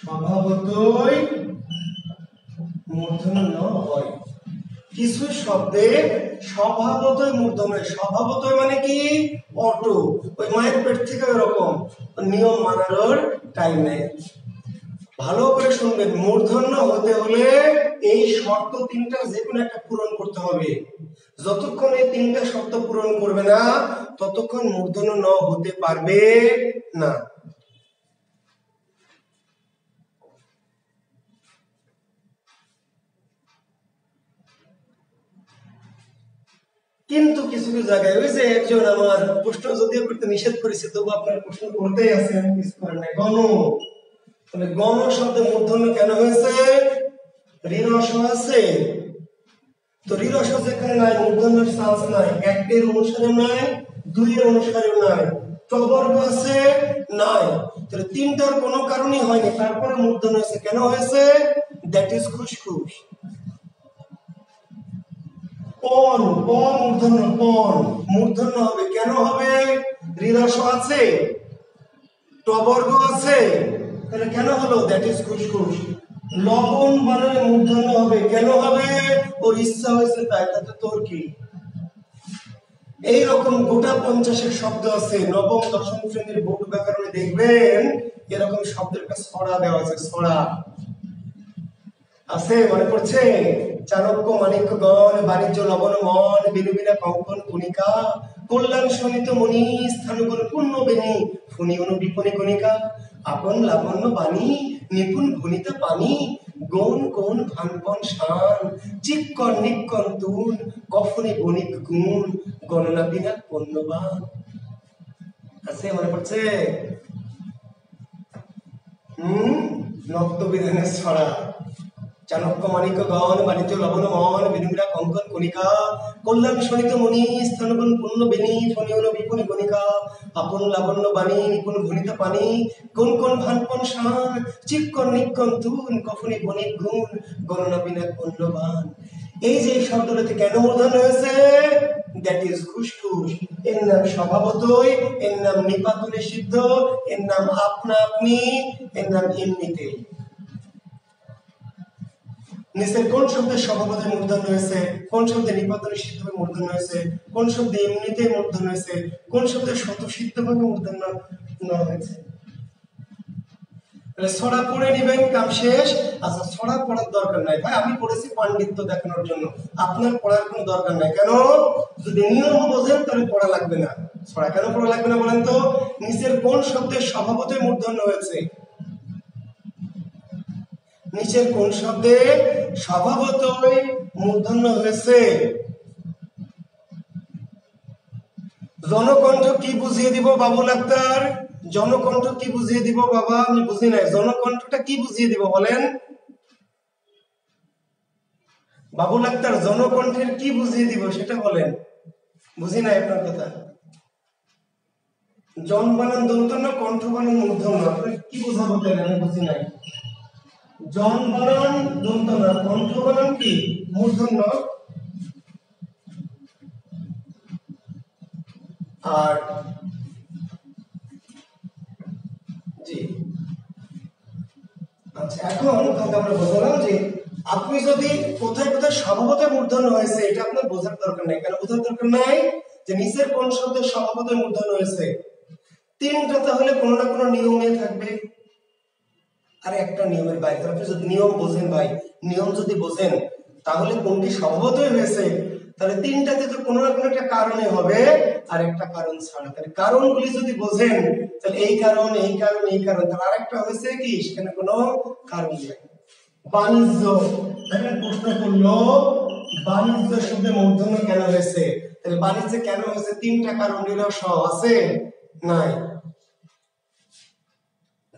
স্বভাবতই মূর্ধন্য হয়, কিছু শব্দে স্বভাবতই মূর্ধন্য হয়। স্বভাবতই মানে কি? অটো, ওই মায়ের পেট থেকে এরকম, নিয়ম মানার টাইম নেই। ভালো করে শুনবেন, মূর্ধন্য হতে হলে এই শর্ত তিনটা যে কোনো একটা পূরণ করতে হবে। যতক্ষণ এই তিনটা শর্ত পূরণ করবে না, ততক্ষণ মূর্ধন্য ন হতে পারবে না। কিন্তু কিছু কিছু জায়গায় ওই যে একজন আমার প্রশ্ন যদিও করতে নিষেধ করেছে, তবু আপনার প্রশ্ন করতেই আছেন, কিছু করেন নাই। গণ, তাহলে গণ শব্দে মূর্ধন্য কেন হয়েছে? ঋরস্ব আছে, তো ঋরস্ব যেখানে নাই মূর্ধন্যের চান্স নাই। একের অনুসারে নাই, দুইয়ের অনুসারে নাই। ট বর্গ আছে, নাই। তাহলে তিনটার কোনো কারণই হয়নি, তারপরে মূর্ধন্য হয়েছে। কেন হয়েছে? দ্যাট ইজ খুশখুশ। পন, পন মূর্ধন্য, পন মূর্ধন্য হবে। কেন হবে? ঋরস্ব আছে, ট বর্গ আছে, তাহলে কেন হলো? দ্যাট ইজ খুশখুশ। লবণ বানানে মূর্ধন্য হবে। কেন হবে? ওর ইচ্ছা হয়েছে তাই, তাতে তোর কি? এইরকম গোটা 50-এর শব্দ আছে। নবম দশম শ্রেণীর বটু ব্যাকরণে দেখবেন এরকম শব্দের একটা ছড়া দেওয়া আছে। ছড়া আছে, মনে পড়ছে? চাণক্য মাণিক্য গণ, বাণিজ্য লবণ মন, বিনুবিনা কঙ্কন কণিকা, কল্যাণ শোণিত মণি, স্থানগুণ পূর্ণ বেনি, ফণি অনু বিপণী কণিকা, আপন লাবণ্য বাণী, নিপুণ ভনিতা পানি, গৌন কোন ভানপন শান চিক্কন নিক্কন তুন কফনে বণিক গুণ গণনা বিনা পণ্যবান। আছে মনে পড়ছে? নক্তবিধানের ছড়া। চাণক্য মাণিক্য গণ বাণিজ্য লবণ মন বিনুবিরা কঙ্কন কণিকা কল্যাণ শোণিত মণি স্তনগণ পূর্ণ বেণী ফণিয়ন বিপুল গণিকা আপন লাবণ্য বাণী নিপুণ ঘনিত পানি কোন কোন ভানপন শান চিক্কন নিক্কন তুন কফনে বণিক গুণ গণনা বিনা পণ্যবান। এই যে শব্দটাতে কেন মূর্ধন্য হয়েছে? দ্যাট ইজ ঘুষঘুষ। এর নাম স্বভাবতই, এর নাম নিপাত নিষিদ্ধ, এর নাম আপনা আপনি, এর নাম এমনিতে। নিচের কোন শব্দের স্বভাবতই মূর্ধন্য হয়েছে, কোন শব্দে নিপাত নিষিদ্ধভাবে মূর্ধন্য হয়েছে, কোন শব্দে এমনিতে মূর্ধন্য হয়েছে, কোন শব্দে স্বতঃসিদ্ধভাবে মূর্ধন্য হয়েছে? ছড়া পড়ে নিবেন, কাম শেষ। আচ্ছা, ছড়া পড়ার দরকার নাই ভাই, আমি পড়েছি পাণ্ডিত্য দেখানোর জন্য, আপনার পড়ার কোনো দরকার নাই। কেন? যদি নিয়ম বোঝেন তাহলে পড়া লাগবে না। ছড়া কেন পড়া লাগবে না বলেন তো? নিচের কোন শব্দের স্বভাবতই মূর্ধন্য হয়েছে? নিচের কোন শব্দে স্বভাবতই মূর্ধন্য হয়েছে? জনকণ্ঠ কি বুঝিয়ে দিব বাবুল আক্তার? জনকণ্ঠ কি বুঝিয়ে দিব বাবা? আমি বুঝি নাই, জনকণ্ঠটা কি বুঝিয়ে দিব বলেন? বাবুল আক্তার জনকণ্ঠের কি বুঝিয়ে দিব সেটা বলেন। বুঝি নাই আপনার কথা। জন বানান দন্তন্য, কণ্ঠ বানান মূর্ধন্য, আপনি কি বোঝাবো তাহলে? আমি বুঝি নাই। জন বানান দন্তন্য, কণ্ঠ বানান কি মূর্ধন্য, আর জি আচ্ছা, এখন আমরা বুঝলাম যে আপনি যদি কোথায় কোথায় স্বভাবতই মূর্ধন্য হয়েছে এটা আপনার বোঝার দরকার নাই। কেন বোঝার দরকার নাই? যে নিচের কোন শব্দের স্বভাবতই মূর্ধন্য হয়েছে, তিনটা তাহলে কোনো না কোনো নিয়মে থাকবে, আর একটা নিয়মের বাইরে। আপনি যদি নিয়ম বোঝেন ভাই, নিয়ম যদি বোঝেন তাহলে কোনটি স্বভাবতই হয়েছে, তাহলে তিনটাতে তো কোনো না কোনো একটা কারণে হবে, আর একটা কারণ ছাড়া। তাহলে কারণগুলি যদি বোঝেন তাহলে এই কারণ এই কারণ এই কারণ, তাহলে আরেকটা হয়েছে কি সেখানে কোনো কারণ নেই। বাণিজ্য, দেখেন প্রশ্ন করলো বাণিজ্য শব্দে মূর্ধন্য কেন হয়েছে? তাহলে বাণিজ্যে কেন হয়েছে? তিনটা কারণ নিরস আছে নাই,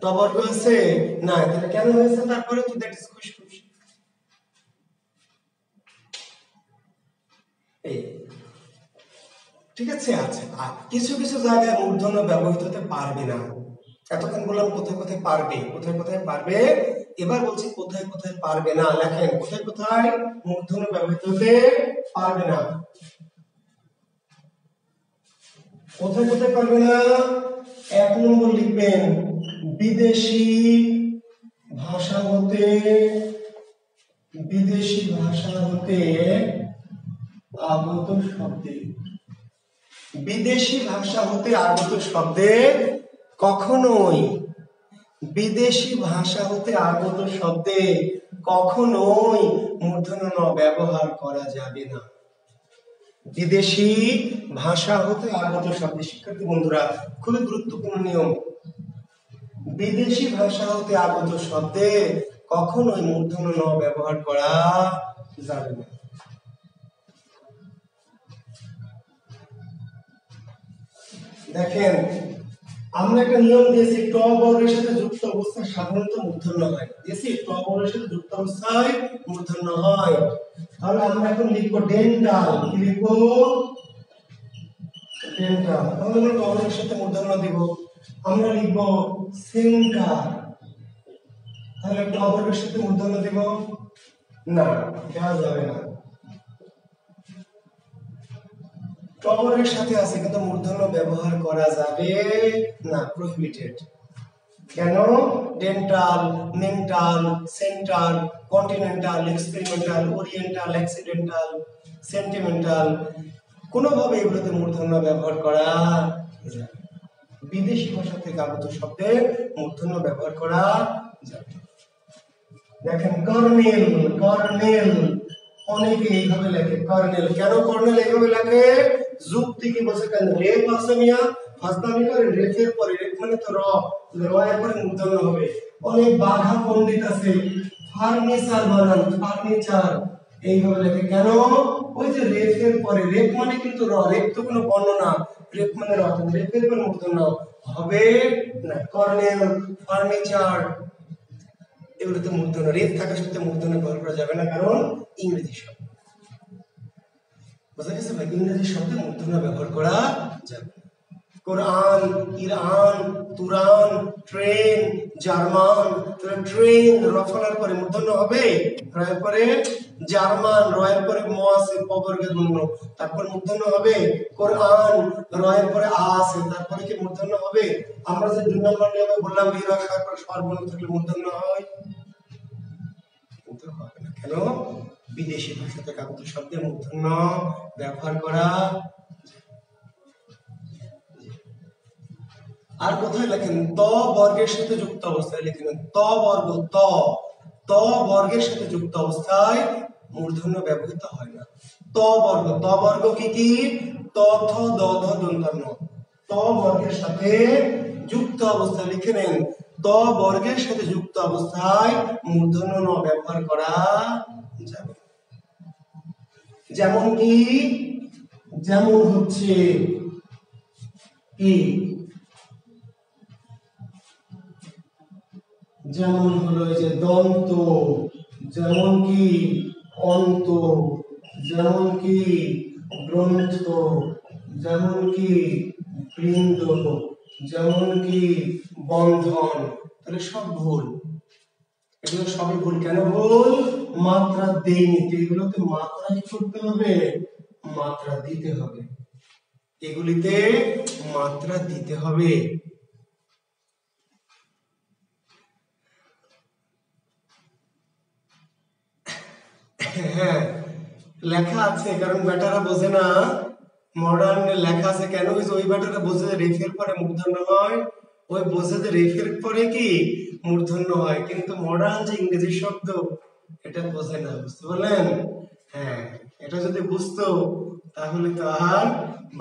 টবর হয়েছে নাই, তাহলে কেন হয়েছে? তারপরে তো দ্যাট ইজ খুশখুশ। ঠিক আছে। আচ্ছা, কিছু কিছু জায়গায় মূর্ধন্য ব্যবহৃত হতে পারবে না। এতক্ষণ বললাম কোথায় কোথায় পারবে, কোথায় কোথায় পারবে, এবার বলছি কোথায় কোথায় পারবে না। লেখেন কোথায় কোথায় মূর্ধন্য ব্যবহৃত হতে পারবে না। কোথায় কোথায় পারবে না? 1 নম্বর লিখবেন, বিদেশি ভাষা হতে আগত শব্দে। বিদেশি ভাষা হতে আগত শব্দে কখনোই, বিদেশি ভাষা হতে আগত শব্দে কখনোই মূর্ধন্য ন ব্যবহার করা যাবে না। বিদেশি ভাষা হতে আগত শব্দে, শিক্ষার্থী বন্ধুরা খুবই গুরুত্বপূর্ণ নিয়ম, বিদেশি ভাষা হতে আগত শব্দে কখনোই মূর্ধন্য ন ব্যবহার করা যাবে না। দেখেন আমরা একটা নিয়ম দিয়েছি, ট বর্গের সাথে যুক্ত অবস্থায় সাধারণত মূর্ধন্য হয়। দিয়েছি ট বর্গের সাথে যুক্ত অবস্থায় মূর্ধন্য হয়। তাহলে আমরা এখন লিখব ডেন্টাল। কি লিখব? ডেন্টাল। তাহলে আমরা ট বর্গের সাথে মূর্ধন্য দিব। আমরা লিখব সেন্টার। তাহলে ট বর্গের সাথে মূর্ধন্য দিব না, দেওয়া যাবে না। টবরের সাথে আছে কিন্তু মূর্ধন্য ব্যবহার করা যাবে না, প্রহিবিটেড। কেন? Dental, mental, centre, continental, experimental, oriental, accidental, sentimental, কোনোভাবে এগুলোতে মূর্ধন্য ব্যবহার করা যাবে। বিদেশি ভাষা থেকে আগত শব্দে মূর্ধন্য ব্যবহার করা যাবে। দেখেন কর্নেল, কর্নেল অনেকে এইভাবে লেখে কর্নেল। কেন কর্নেল এইভাবে লেখে? যুক্তি কি বসে, কেন রেপ আছে মিয়া, ফাজলামি করে, রেফের পরে, রেপ মানে তো র, র এর পরে মূর্ধন্য হবে। অনেক বাঘা পণ্ডিত আছে ফার্নিচার বানান, ফার্নিচার এইভাবে লেখে কেন? ওই যে রেফের পরে, রেফ মানে কিন্তু র, রেফ তো কোনো বর্ণ না, রেফ মানে র, রেফের পরে মূর্ধন্য হবে না। কর্নেল, ফার্নিচার এগুলোতে মূর্ধন্য, রেফ থাকার সাথে মূর্ধন্য ব্যবহার করা যাবে না, কারণ ইংরেজি শব্দ। বুঝা গেছে ভাই? ইংরেজি শব্দে মূর্ধন্য ব্যবহার করা যাবে। কোরআন, Iran, Turan, train, German, train রফলার পরে মূর্ধন্য হবে, রয়ের পরে জার্মান, রয়ের পরে ম আছে পবর্গের মূর্ধন্য, তারপর মূর্ধন্য হবে। কোরআন, রয়ের পরে আ আছে, তারপরে কি মূর্ধন্য হবে? আমরা যে 2 নম্বর নিয়মে বললাম বিরাগ তারপর স্বরবর্ণ থাকলে মূর্ধন্য হয়, কিন্তু হবে না। কেন? বিদেশি ভাষাতে কাগজ শব্দে মূর্ধন্য ব্যবহার করা। আর কোথায় লেখেন? ত বর্গের সাথে যুক্ত অবস্থায় লিখেন, ত বর্গ, ত ত বর্গের সাথে যুক্ত অবস্থায় মূর্ধন্য ব্যবহৃত হয় না। ত বর্গ, ত বর্গ কি কি? ত থ দ ধ দন্তন্য, ত বর্গের সাথে যুক্ত অবস্থায় লিখে নেন, ত বর্গের সাথে যুক্ত অবস্থায় মূর্ধন্য ন ব্যবহার করা যাবে। যেমন কি? যেমন হচ্ছে কি? যেমন হলো এই যে দন্ত, যেমন কি অন্ত, যেমন কি গ্রন্থ, যেমন কি বৃন্দ, যেমন কি বন্ধন। তাহলে সব ভুল, এগুলো সবই ভুল। কেন ভুল? মাত্রা দেয়নি, এগুলোতে মাত্রা কি করতে হবে? মাত্রা দিতে হবে, এগুলিতে মাত্রা দিতে হবে। হ্যাঁ লেখা আছে, কারণ বেটারা বোঝে না, মডার্ন লেখা আছে কেন? ওই বেটারা বোঝে যে রেফের পরে মূর্ধন্য হয়, ওই বোঝে যে রেফের পরে কি মূর্ধন্য হয়, কিন্তু মডার্ন যে ইংরেজি শব্দ এটা বোঝে না, বুঝতে পারলেন? হ্যাঁ, এটা যদি বুঝতো তাহলে তো আর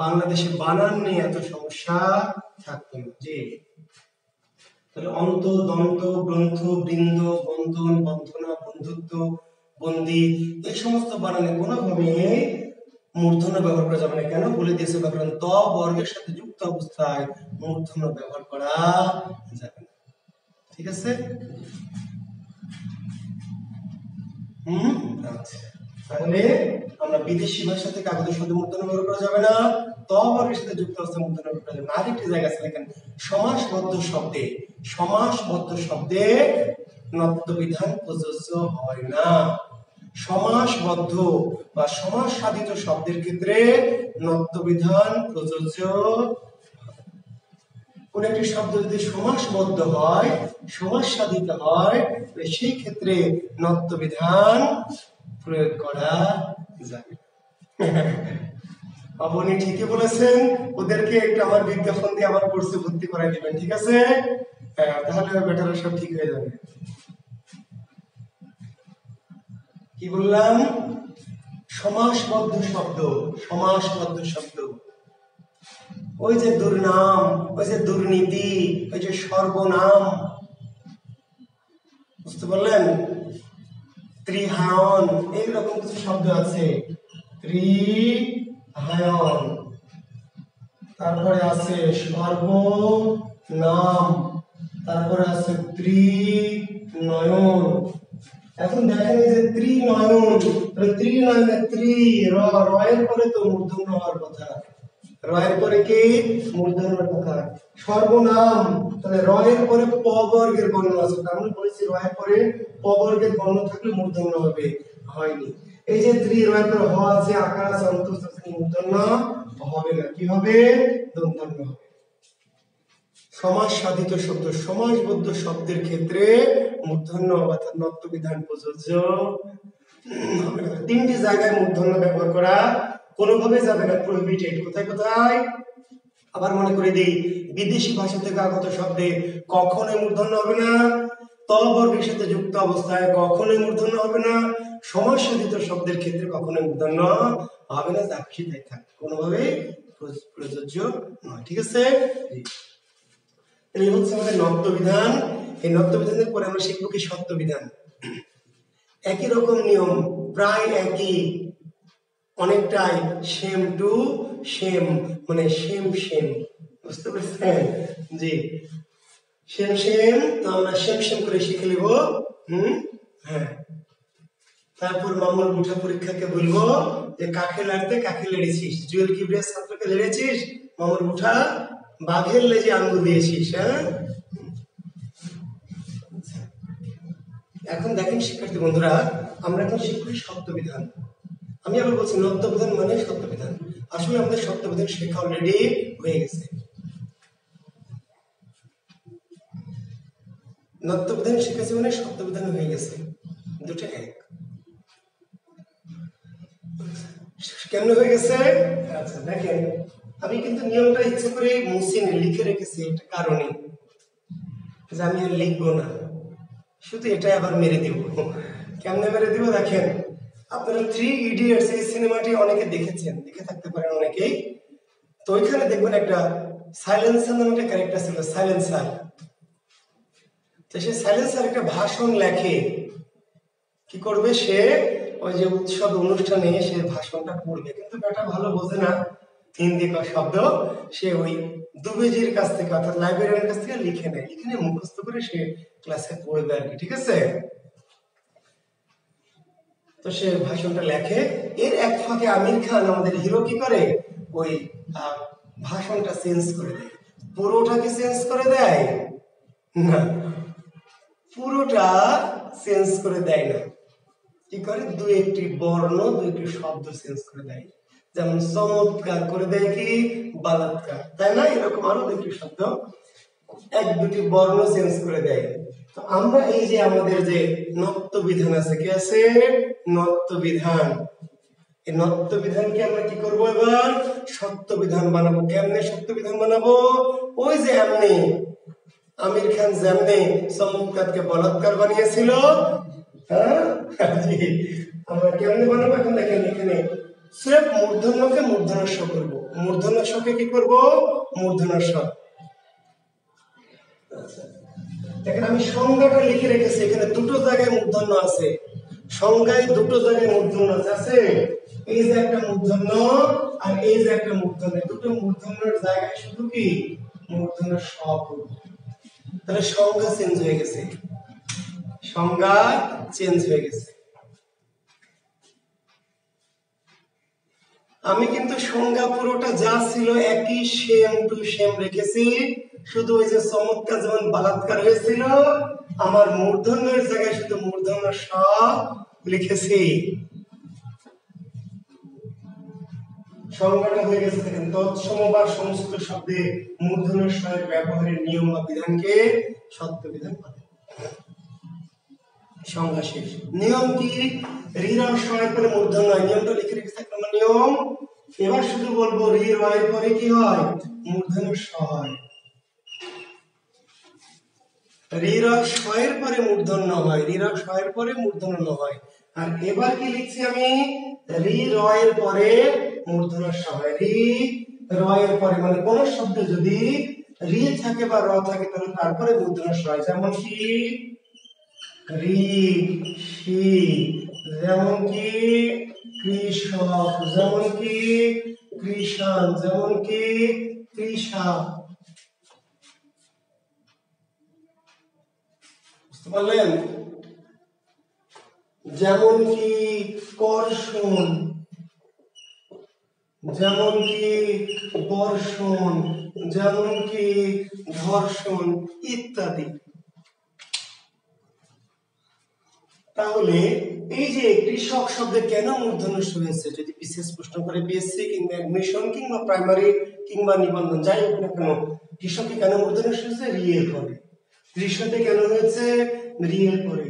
বাংলাদেশে বানান নিয়ে এত সমস্যা থাকতো না। জি, তাহলে অন্ত, দন্ত, গ্রন্থ, বৃন্দ, বন্ধন, বন্ধনা, বন্ধুত্ব, বন্দি, এই সমস্ত বানানে কোনোভাবে মূর্ধন্য ব্যবহার করা যাবে না। কেন? বলে দিয়েছে ব্যাকরণ, ত বর্গের সাথে যুক্ত অবস্থায় মূর্ধন্য ব্যবহার করা যাবে না। ঠিক আছে? আচ্ছা, তাহলে আমরা বিদেশি ভাষা থেকে কাগজের সাথে মূর্ধন্য ব্যবহার করা যাবে না, ত বর্গের সাথে যুক্ত অবস্থায় মূর্ধন্য ব্যবহার করা যাবে না। আরেকটি জায়গা আছে দেখেন, সমাসবদ্ধ শব্দে, সমাসবদ্ধ শব্দে নত্ব বিধান প্রযোজ্য হয় না। সমাসবদ্ধ বা সমাস সাধিত শব্দের ক্ষেত্রে নত্ব বিধান প্রযোজ্য। কোন একটি শব্দ যদি সমাসবদ্ধ হয়, সমাস সাধিত হয়, সেই ক্ষেত্রে নত্ব বিধান প্রয়োগ করা যাবে। আপনি ঠিকই বলেছেন, ওদেরকে একটু আমার বিজ্ঞাপন দিয়ে আমার কোর্সে ভর্তি করাই দিবেন, ঠিক আছে? তাহলে বেটারা সব ঠিক হয়ে যাবে। কি বললাম? সমাসবদ্ধ শব্দ, সমাসবদ্ধ শব্দ, ওই যে দুর্নাম, ওই যে দুর্নীতি, ওই যে সর্বনাম, বুঝতে পারলেন? ত্রিহায়ন, এইরকম কিছু শব্দ আছে, ত্রিহায়ন, তারপরে আছে সর্বনাম, তারপরে আছে ত্রিনয়ন। এখন দেখেন এই যে ত্রিনয়ন, ত্রিনয়নে ত্রি, রয়ের পরে তো মূর্ধন্য হওয়ার কথা, রয়ের পরে কি মূর্ধন্যের কথা। সর্বনাম, তাহলে রয়ের পরে প বর্গের বর্ণ আছে, আমরা বলেছি রয়ের পরে প বর্গের বর্ণ থাকলে মূর্ধন্য হবে, হয়নি। এই যে ত্রি, রয়ের পরে হ আছে, আকার আছে, অন্ত আছে, মূর্ধন্য হবে না, কি হবে? দন্তন্য হবে। সমাস সাধিত শব্দ, সমাসবদ্ধ শব্দের ক্ষেত্রে মূর্ধন্য অর্থাৎ নত্ব বিধান প্রযোজ্য হবে না। 3টি জায়গায় মূর্ধন্য ব্যবহার করা কোনোভাবে যাবে না, প্রহিবিটেড। কোথায় কোথায়? আবার মনে করে দিই, বিদেশি ভাষা থেকে আগত শব্দে কখনোই মূর্ধন্য হবে না, ত বর্গের সাথে যুক্ত অবস্থায় কখনোই মূর্ধন্য হবে না, সমাস সাধিত শব্দের ক্ষেত্রে কখনোই মূর্ধন্য হবে না, যা খুশি তাই থাক, কোনোভাবে প্রযোজ্য নয়। ঠিক আছে? এই হচ্ছে আমাদের নত্ব বিধান। এই নত্ব বিধানের পরে আমরা শিখবো কি সত্য বিধান। একই রকম নিয়ম, প্রায় একই, অনেকটাই সেম টু সেম, মানে সেম সেম, বুঝতে পেরেছেন? জি, সেম সেম। তো আমরা সেম সেম করে শিখে নেব। হ্যাঁ, তারপর মামুর মুঠা পরীক্ষাকে বলবো যে কাকে লাড়তে কাকে লেড়েছিস, জুয়েল কিবরিয়ার ছাত্রকে লেড়েছিস, মামুর মুঠা বাঘের লেজে আঙ্গুল দিয়েছিস। হ্যাঁ, এখন দেখেন শিক্ষার্থী বন্ধুরা, আমরা এখন শিখব শব্দবিধান। আমি আবার বলছি নত্যবিধান মানে শব্দবিধান। আসলে আমাদের শব্দবিধান শেখা অলরেডি হয়ে গেছে। নত্যবিধান শিখেছে মানে শব্দবিধান হয়ে গেছে, দুটো এক। কেমনে হয়ে গেছে? আচ্ছা দেখেন, আমি কিন্তু নিয়মটা ইচ্ছে করে মুছিনি, লিখে রেখেছি একটা কারণে, যে আমি আর লিখবো না, শুধু এটাই আবার মেরে দিব। কেমনে মেরে দিব দেখেন, আপনারা থ্রি ইডিয়টস এই সিনেমাটি অনেকে দেখেছেন, দেখে থাকতে পারেন অনেকেই। তো ওইখানে দেখবেন একটা সাইলেন্সার নামে একটা ক্যারেক্টার ছিল, সাইলেন্সার। তো সে সাইলেন্সার একটা ভাষণ লেখে, কি করবে সে, ওই যে উৎসব অনুষ্ঠানে সে ভাষণটা পড়বে, কিন্তু বেটা ভালো বোঝে না হিন্দি শব্দ, সে ওই দুবেজির কাছ থেকে অর্থাৎ লাইব্রেরিয়ানের কাছ থেকে লিখে নেয়, লিখে নিয়ে মুখস্থ করে সে ক্লাসে পড়বে আর কি, ঠিক আছে? তো সে ভাষণটা লেখে, এর এক ফাঁকে আমির খান আমাদের হিরো কি করে, ওই ভাষণটা চেঞ্জ করে দেয়। পুরোটাকে চেঞ্জ করে দেয় না, পুরোটা চেঞ্জ করে দেয় না, কি করে, দুই একটি বর্ণ, দুই একটি শব্দ চেঞ্জ করে দেয়। যেমন চমৎকার করে দেয় কি বালাৎকার, তাই না? এরকম আরো দুটি শব্দ, এক দুটি বর্ণ চেঞ্জ করে দেয়। তো আমরা এই যে আমাদের যে নত্য বিধান আছে, কি আছে? নত্য বিধান। এই নত্য বিধানকে আমরা কি করব, এবার সত্য বিধান বানাবো। কেমনে সত্য বিধান বানাবো? ওই যে এমনি আমির খান যেমনি চমৎকারকে বলাৎকার বানিয়েছিল, হ্যাঁ জি, আমরা কেমনে বানাবো এখন দেখেন, এখানে স্রেফ মূর্ধন্যকে মূর্ধন্য করব, মূর্ধন্য কে কি করব, মূর্ধন্য। দেখেন আমি সংজ্ঞাটা লিখে রেখেছি, এখানে দুটো জায়গায় মূর্ধন্য আছে, সংজ্ঞায় দুটো জায়গায় মূর্ধন্য আছে। এই যে একটা মূর্ধন্য আর এই যে একটা মূর্ধন্য, দুটো মূর্ধন্যের জায়গায় শুধু কি মূর্ধন্য স করব, তাহলে সংজ্ঞা চেঞ্জ হয়ে গেছে, সংজ্ঞা চেঞ্জ হয়ে গেছে। আমি কিন্তু সংজ্ঞা পুরোটা যা ছিল একই সেম টু সেম রেখেছি, শুধু ওই যে চমৎকার যেমন বালাৎকার হয়েছিল, আমার মূর্ধন্যের জায়গায় শুধু মূর্ধন্য স লিখেছি, সংজ্ঞাটা হয়ে গেছে। দেখেন তৎসম বা সমস্ত শব্দে মূর্ধন্য স এর ব্যবহারের নিয়ম বা বিধানকে সত্য বিধান বলে। সংজ্ঞা শেষ। নিয়ম কি? রির সয়ের পরে মূর্ধন্য হয়, নিয়মটা লিখে রেখেছি এক নম্বর নিয়ম। এবার শুধু বলবো রি রয়ের পরে কি হয়, মূর্ধন্য স হয়, রি র সয়ের পরে মূর্ধন্য হয়, রি র সয়ের পরে মূর্ধন্য হয়। আর এবার কি লিখছি আমি, রি রয়ের পরে মূর্ধন্য স হয়, রি রয়ের পরে, মানে কোন শব্দে যদি রি থাকে বা র থাকে তাহলে তারপরে মূর্ধন্য স হয়। যেমন কি ঋষি, যেমন কি কৃষক, যেমন কি কৃষাণ, যেমন কি কৃষা, বুঝতে পারলেন? যেমন কি কর্ষণ, যেমন কি বর্ষণ, যেমন কি ধর্ষণ ইত্যাদি। তাহলে এই যে কৃষক শব্দে কেন মূর্ধন্য স হয়েছে, যদি বিশেষ প্রশ্ন করে বিএসসি কিংবা অ্যাডমিশন কিংবা প্রাইমারি কিংবা নিবন্ধন যাই হোক না কেন, কৃষকে কেন মূর্ধন্য স হয়েছে, রি এর পরে। কৃষকে কেন হয়েছে, রি এর পরে।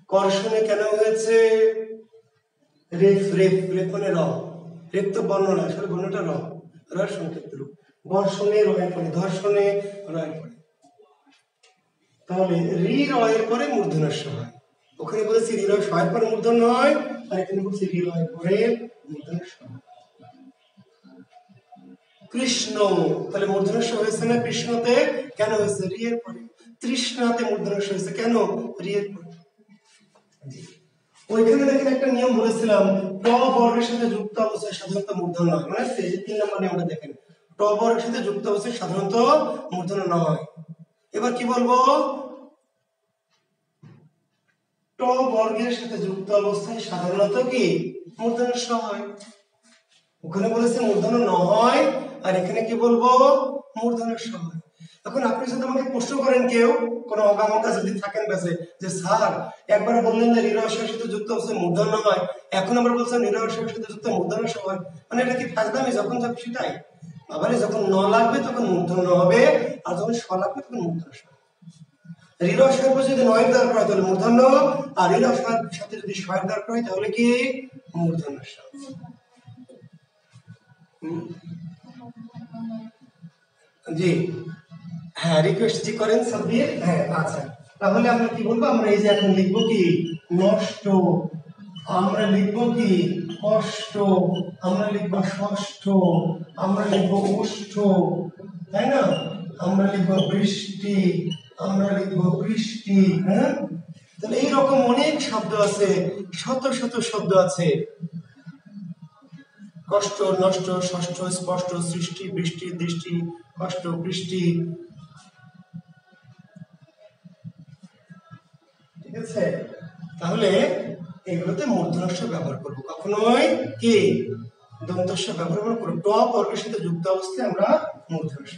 কর্ষণে কেন হয়েছে, রেফ, রেফ, রেফ মানে র, রেফ তো বর্ণ না, আসলে বর্ণটা র, র সংক্ষিপ্ত রূপ। বর্ষণে র এর পরে, ধর্ষণে র এর পরে। তাহলে রি র এর পরে মূর্ধন্য স হয়। ওখানে বলেছি রি র স এর পরে মূর্ধন্য হয়, আর এখানে বলছি রি র এর পরে মূর্ধন্য স। কৃষ্ণ, তাহলে মূর্ধন্য স হয়েছে না কৃষ্ণতে, কেন হয়েছে, রি এর পরে। তৃষ্ণাতে মূর্ধন্য স হয়েছে কেন, রি এর পরে। ওইখানে দেখেন একটা নিয়ম বলেছিলাম, ট বর্গের সাথে যুক্ত অবস্থায় সাধারণত মূর্ধন্য হয়, মানে এই যে 3 নম্বর নিয়মটা দেখেন, ট বর্গের সাথে যুক্ত অবস্থায় সাধারণত মূর্ধন্য না হয়। এবার কি বলবো, ট বর্গের সাথে যুক্ত অবস্থায় সাধারণত কি মূর্ধন্য স হয়। ওখানে বলেছে মূর্ধন্য ন হয়, আর এখানে কি বলবো মূর্ধন্য স হয়। এখন আপনি যদি আমাকে প্রশ্ন করেন, কেউ কোনো অগামকা যদি থাকেন কাছে, যে স্যার একবার বললেন যে নিরবসের সাথে যুক্ত অবস্থায় মূর্ধন্য হয়, এখন আবার বলছেন নিরবসের সাথে যুক্ত মূর্ধন্য স হয়, মানে এটা কি ফাজলামি? যখন যাবে সেটাই, আবার যখন ন লাগবে তখন মূর্ধন্য হবে, আর যখন স লাগবে তখন মূর্ধন্য স। ঋণর সর্ব যদি নয়ের দরকার হয় তাহলে মূর্ধন্য, আর ঋণর সাথে যদি শয়ের দরকার হয় তাহলে কি মূর্ধন্য স। জি হ্যাঁ, রিকোয়েস্ট জি করেন সাব্বির। হ্যাঁ আচ্ছা, তাহলে আমরা কি বলবো, আমরা এই যে এখন লিখবো কি নষ্ট, আমরা লিখবো কি কষ্ট, আমরা লিখবো ষষ্ঠ, আমরা লিখবো উষ্ঠ, তাই না? আমরা লিখবো বৃষ্টি, আমরা লিখবো বৃষ্টি। হ্যাঁ, তাহলে এইরকম অনেক শব্দ আছে, শত শত শব্দ আছে। কষ্ট, নষ্ট, ষষ্ঠ, স্পষ্ট, সৃষ্টি, বৃষ্টি, দৃষ্টি, কষ্ট, বৃষ্টি। ঠিক আছে, তাহলে এগুলোতে মূর্ধন্য স ব্যবহার করব, কখনোই কি দন্ত স ব্যবহার করব। ট বর্গের সাথে যুক্ত অবস্থায় আমরা মূর্ধন্য স।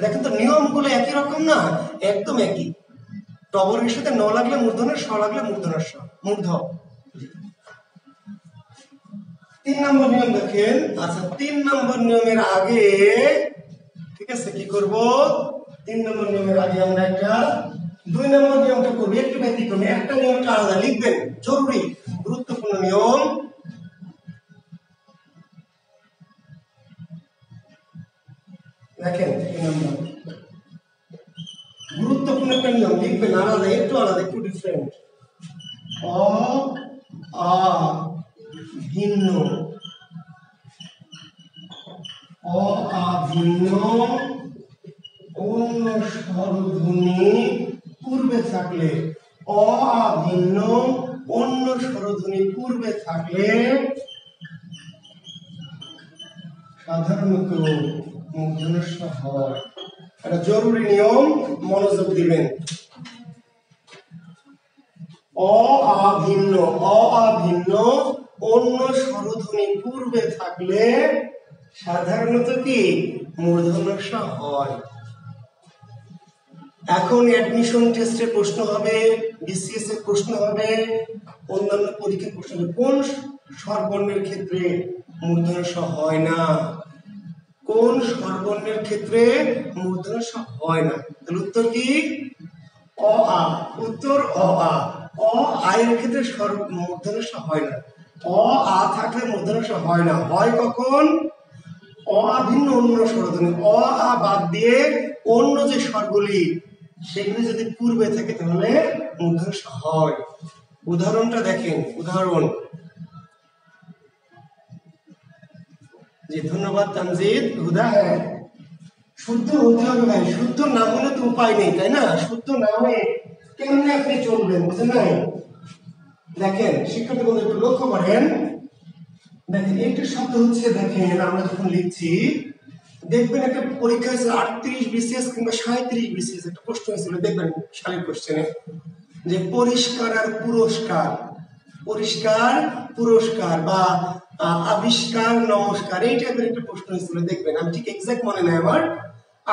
দেখেন তো নিয়মগুলো একই রকম না, একদম একই। ট বর্গের সাথে ন লাগলে মূর্ধন্য, স লাগলে মূর্ধন্য স, মূর্ধ। 3 নম্বর নিয়ম দেখেন। আচ্ছা, 3 নম্বর নিয়মের আগে, ঠিক আছে, কি করব, 3 নম্বর নিয়মের আগে আমরা একটা 2 নম্বর নিয়মটা করব, একটু ব্যতিক্রমী। একটা নিয়মটা আলাদা লিখবেন, জরুরি গুরুত্বপূর্ণ নিয়ম। দেখেন 3 নম্বর গুরুত্বপূর্ণ একটা নিয়ম লিখবেন, আলাদা, একটু আলাদা, একটু ডিফারেন্ট। অ আ ভিন্ন, অ আ ভিন্ন অন্য স্বরধ্বনি পূর্বে থাকলে, অ আ ভিন্ন অন্য স্বরধ্বনি পূর্বে থাকলে সাধারণত মূর্ধন্য স হয়। এটা জরুরি নিয়ম, মনোযোগ দিবেন। অ আ ভিন্ন, অ আ ভিন্ন অন্য স্বরধ্বনি পূর্বে থাকলে সাধারণত কি মূর্ধন্য স হয়। এখন অ্যাডমিশন টেস্টে প্রশ্ন হবে, বিসিএস এর প্রশ্ন হবে, অন্যান্য পরীক্ষার প্রশ্ন হবে, কোন স্বরবর্ণের ক্ষেত্রে মূর্ধন্য স হয় না, কোন স্বরবর্ণের ক্ষেত্রে মূর্ধন্য স হয় না। তাহলে উত্তর কি অ আ, উত্তর অ আ। অ আ এর ক্ষেত্রে মূর্ধন্য স হয় না, অ আ থাকলে মূর্ধন্য স হয় না। হয় কখন, অ আ ভিন্ন অন্য স্বরধ্বনি, অ আ বাদ দিয়ে অন্য যে স্বরগুলি সেগুলি যদি পূর্বে থাকে তাহলে মূর্ধন্য স হয়। উদাহরণটা দেখেন, উদাহরণ। জি ধন্যবাদ তানজিদ, হুদা। হ্যাঁ, শুদ্ধ হতে হবে ভাই, শুদ্ধ না হলে তো উপায় নেই, তাই না? শুদ্ধ না হয়ে কেমনে আপনি চলবেন, বুঝলেন নাই? দেখেন শিক্ষার্থী বন্ধু একটু লক্ষ্য করেন, দেখেন একটি শব্দ হচ্ছে, দেখেন আমরা যখন লিখছি দেখবেন একটা পরীক্ষা হয়েছে 38 বিসিএস কিংবা 37 বিসিএস একটা প্রশ্ন হয়েছিল, দেখবেন শারীরিক কোশ্চেনে যে পরিষ্কার আর পুরস্কার, পরিষ্কার পুরস্কার বা আবিষ্কার নমস্কার, এই টাইপের একটা প্রশ্ন হয়েছিল, দেখবেন। আমি ঠিক এক্সাক্ট মনে নাই আমার,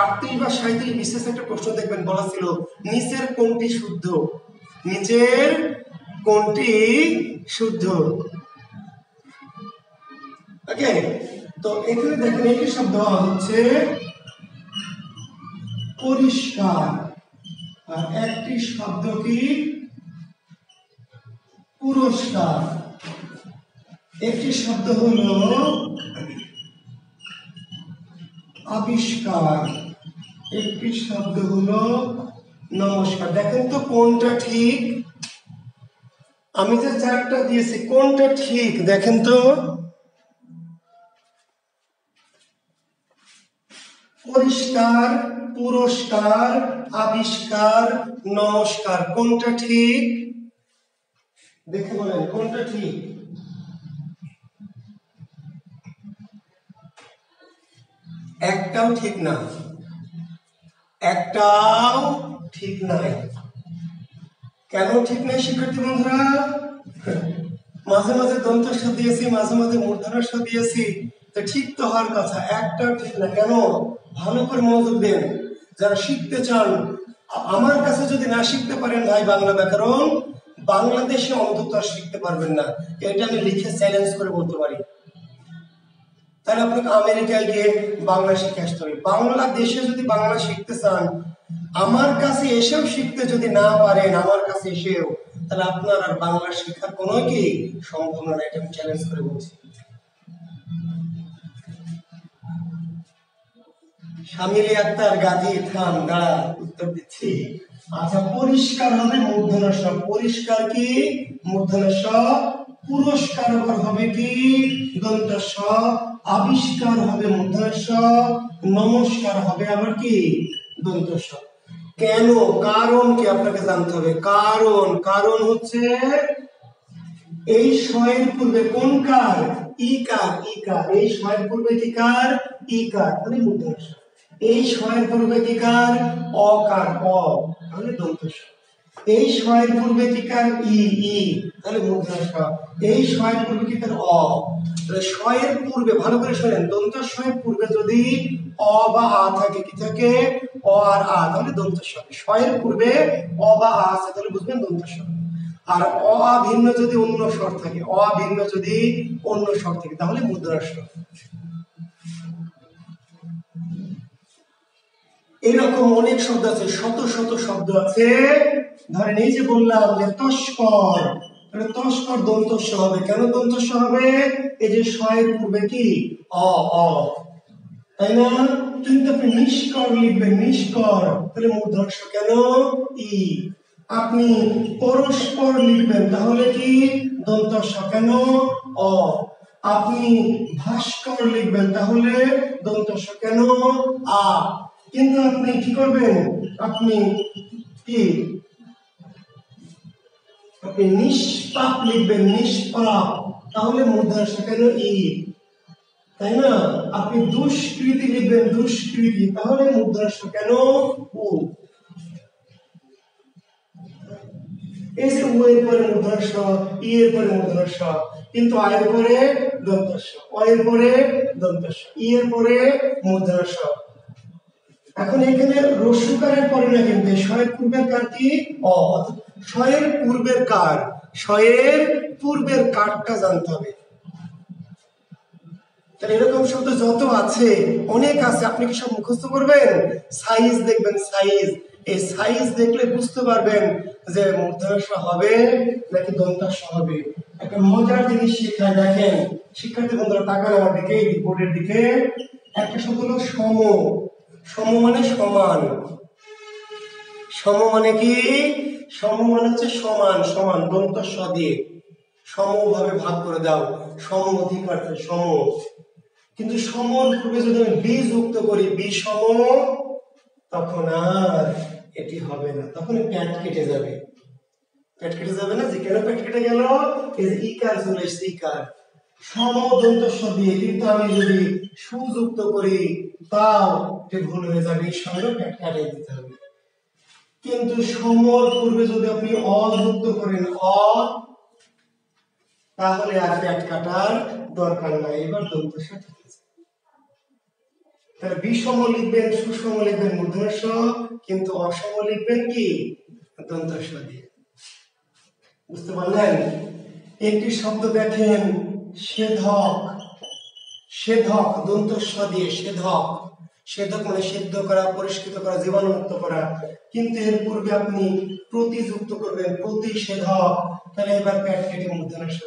38 বা 37 বিসিএস একটা প্রশ্ন দেখবেন, বলা ছিল নিচের কোনটি শুদ্ধ, নিচের কোনটি শুদ্ধ। ওকে, তো এখানে দেখেন একটি শব্দ হচ্ছে পরিষ্কার, আর একটি শব্দ কি পুরস্কার, একটি শব্দ হলো আবিষ্কার, একটি শব্দ হলো নমস্কার। দেখেন তো কোনটা ঠিক, আমি যে চারটা দিয়েছি কোনটা ঠিক দেখেন তো। পরিষ্কার, পুরস্কার, আবিষ্কার, নমস্কার, কোনটা ঠিক? দেখে বলেন কোনটা ঠিক? একটাও ঠিক না, একটাও ঠিক নাই। কেন ঠিক নাই শিক্ষার্থী বন্ধুরা? মাঝে মাঝে দন্তস্ব দিয়েছি, মাঝে মাঝে মূর্ধন্য দিয়েছি, তো ঠিক তো হওয়ার কথা, একটাও ঠিক না। কেন? ভালো করে মনোযোগ দেন যারা শিখতে চান। আমার কাছে যদি না শিখতে পারেন ভাই বাংলা ব্যাকরণ, বাংলাদেশে অন্তত আর শিখতে পারবেন না, এটা আমি লিখে চ্যালেঞ্জ করে বলতে পারি। তাহলে আপনাকে আমেরিকায় গিয়ে বাংলা শিখে আসতে হবে। বাংলাদেশে যদি বাংলা শিখতে চান, আমার কাছে এসেও শিখতে যদি না পারেন, আমার কাছে এসেও, তাহলে আপনার আর বাংলা শেখার কোনো কি সম্ভাবনা নাই, এটা আমি চ্যালেঞ্জ করে বলছি। শামিলি আক্তার গাজী থাম দাঁড়া, উত্তর দিচ্ছি। আচ্ছা, পরিষ্কার হবে মূর্ধন্য ষ, পরিষ্কার কি মূর্ধন্য ষ, পুরস্কার হবে কি দন্ত স, আবিষ্কার হবে মূর্ধন্য স, নমস্কার হবে আবার কি দন্ত স। কেন? কারণ কি আপনাকে জানতে হবে। কারণ, কারণ হচ্ছে এই শয়ের পূর্বে কোন কার? ইকার, ইকার। এই শয়ের পূর্বে কি কার? ইকার, মানে মূর্ধন্য ষ। এই শয়ের পূর্বে কি কার? অকার, অ, তাহলে দন্ত স। এই শয়ের পূর্বে কি কার? ই, ই, তাহলে মূর্ধন্য ষ। এই শয়ের পূর্বে কি কার? অ। তাহলে শয়ের পূর্বে ভালো করে শুনেন, দন্ত শয়ের পূর্বে যদি অ বা আ থাকে, কি থাকে? অ আর আ, তাহলে দন্ত স। শয়ের পূর্বে অ বা আ আছে, তাহলে বুঝবেন দন্ত স। আর অ ভিন্ন যদি অন্য স্বর থাকে, অ ভিন্ন যদি অন্য স্বর থাকে, তাহলে মূর্ধন্য ষ। এরকম অনেক শব্দ আছে, শত শত শব্দ আছে। ধরেন এই যে বললাম যে তস্কর, তাহলে তস্কর দন্ত স হবে। কেন দন্ত স হবে? এই যে শয়ের পূর্বে কি অ, অ, তাই না? কিন্তু আপনি নিষ্কর লিখবেন, নিষ্কর, তাহলে মূর্ধন্য ষ। কেন? ই। আপনি পরস্পর লিখবেন, তাহলে কি দন্ত স। কেন? অ। আপনি ভাস্কর লিখবেন, তাহলে দন্ত স। কেন? আ। কিন্তু আপনি কি করবেন? আপনি কি আপনি নিষ্পাপ লিখবেন, নিষ্পাপ, তাহলে মূর্ধন্য ষ। কেন? ই, তাই না? আপনি দুষ্কৃতি লিখবেন, দুষ্কৃতি, তাহলে মূর্ধন্য ষ। কেন? উ। এই যে উ এর পরে মূর্ধন্য ষ, ই এর পরে মূর্ধন্য ষ, কিন্তু আ এর পরে দন্ত স, অ এর পরে দন্ত স, ই এর পরে মূর্ধন্য ষ। এখন এখানে রস্যকারের পরে না, কিন্তু শয়ের পূর্বের কার কি? অ। শয়ের পূর্বের কার? শয়ের পূর্বের কারটা জানতে হবে। তাহলে এরকম শব্দ যত আছে, অনেক আছে, আপনি কি সব মুখস্থ করবেন? সাইজ দেখবেন, সাইজ, এই সাইজ দেখলে বুঝতে পারবেন যে মূর্ধন্য ষ হবে নাকি দন্ত স হবে। একটা মজার জিনিস শেখায়, দেখেন শিক্ষার্থী বন্ধুরা তাকান আমার দিকে, এই বোর্ডের দিকে। একটা শব্দ হলো সম। সম মানে সমান। সম মানে কি? সম মানে হচ্ছে সমান, সমান, দন্ত স দিয়ে সমভাবে ভাগ করে দাও, সম অধিকার, সম। কিন্তু সমর পূর্বে যদি আমি বি যুক্ত করি, বিষম, তখন আর এটি হবে না, তখন প্যাট কেটে যাবে। প্যাট কেটে যাবে না, যে কেন প্যাট কেটে গেল? এই যে ইকার চলে এসছে, ইকার সম দন্ত স দিয়ে, কিন্তু আমি যদি সুযুক্ত করি তাও এটি ভুল হয়ে যাবে, এর সঙ্গে প্যাট কাটিয়ে দিতে হবে। কিন্তু সমর পূর্বে যদি আপনি অযুক্ত করেন, অ, তাহলে আর প্যাট কাটার দরকার নাই, এবার দন্ত স ঠিক আছে। তাহলে বিষম লিখবেন, সুষম লিখবেন মূর্ধন্য ষ, কিন্তু অসম লিখবেন কি দন্ত স দিয়ে। বুঝতে পারলেন? একটি শব্দ দেখেন, সেধক, সেধক দন্ত স দিয়ে, সেধক, সেধক মানে সিদ্ধ করা, পরিষ্কৃত করা, জীবাণুমুক্ত করা, কিন্তু এর পূর্বে আপনি প্রতিযুক্ত করবেন, প্রতিষেধক, তাহলে এবার প্যাট কেটে মূর্ধন্য ষ।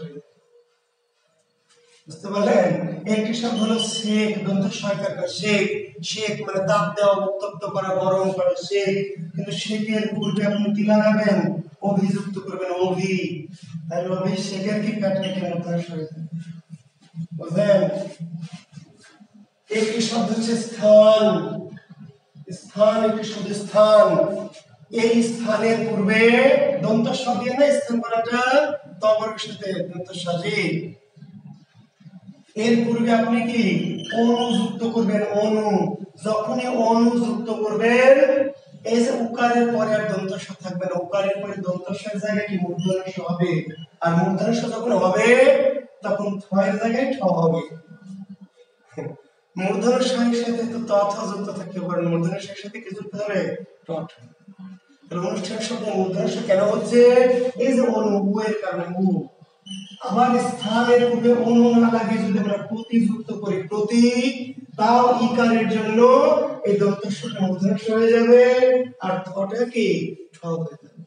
বুঝতে পারলেন? একটি শব্দ হলো সেক, দন্ত সয়কার, সেক, সেক মানে তাপ দেওয়া, উত্তপ্ত করা, গরম করা, সেক, কিন্তু সেকের পূর্বে আপনি কি লাগাবেন? অভিযুক্ত করবেন, অভি, তাহলে অভিষেকের কি প্যাট কেটে মূর্ধন্য ষ। বুঝলেন? একটি শব্দ হচ্ছে স্থান, স্থান, একটি শব্দ স্থান, এই স্থানের পূর্বে দন্ত স দিয়ে না স্থান করাটা, ত বর্গের সাথে দন্তস্বাজি। এর পূর্বে আপনি কি অনু যুক্ত করবেন, অনু। যখনই অনু যুক্ত করবেন, এই যে উকারের পরে আর দন্তস্ব থাকবে না, উকারের পরে দন্তস্বের জায়গায় কি মূর্ধন্য হবে, আর মূর্ধন্য যখন হবে তখন থয়ের জায়গায় ঠ হবে। মূর্ধন্য স্বরের সাথে তো ত থ যুক্ত থাকতে পারে, মূর্ধন্য স্বরের সাথে কি যুক্ত হবে, ট। তাহলে অনুষ্ঠানের শব্দ মূর্ধন্য কেন হচ্ছে, এই যে অনু, উ এর কারণে, উ। আবার স্থানের পূর্বে অনু না লাগে যদি আমরা প্রতি যুক্ত করি, প্রতি, তাও ইকারের জন্য এই দন্তস্বটা মূর্ধন্য হয়ে যাবে, আর থটা কি ঠ হয়ে যাবে।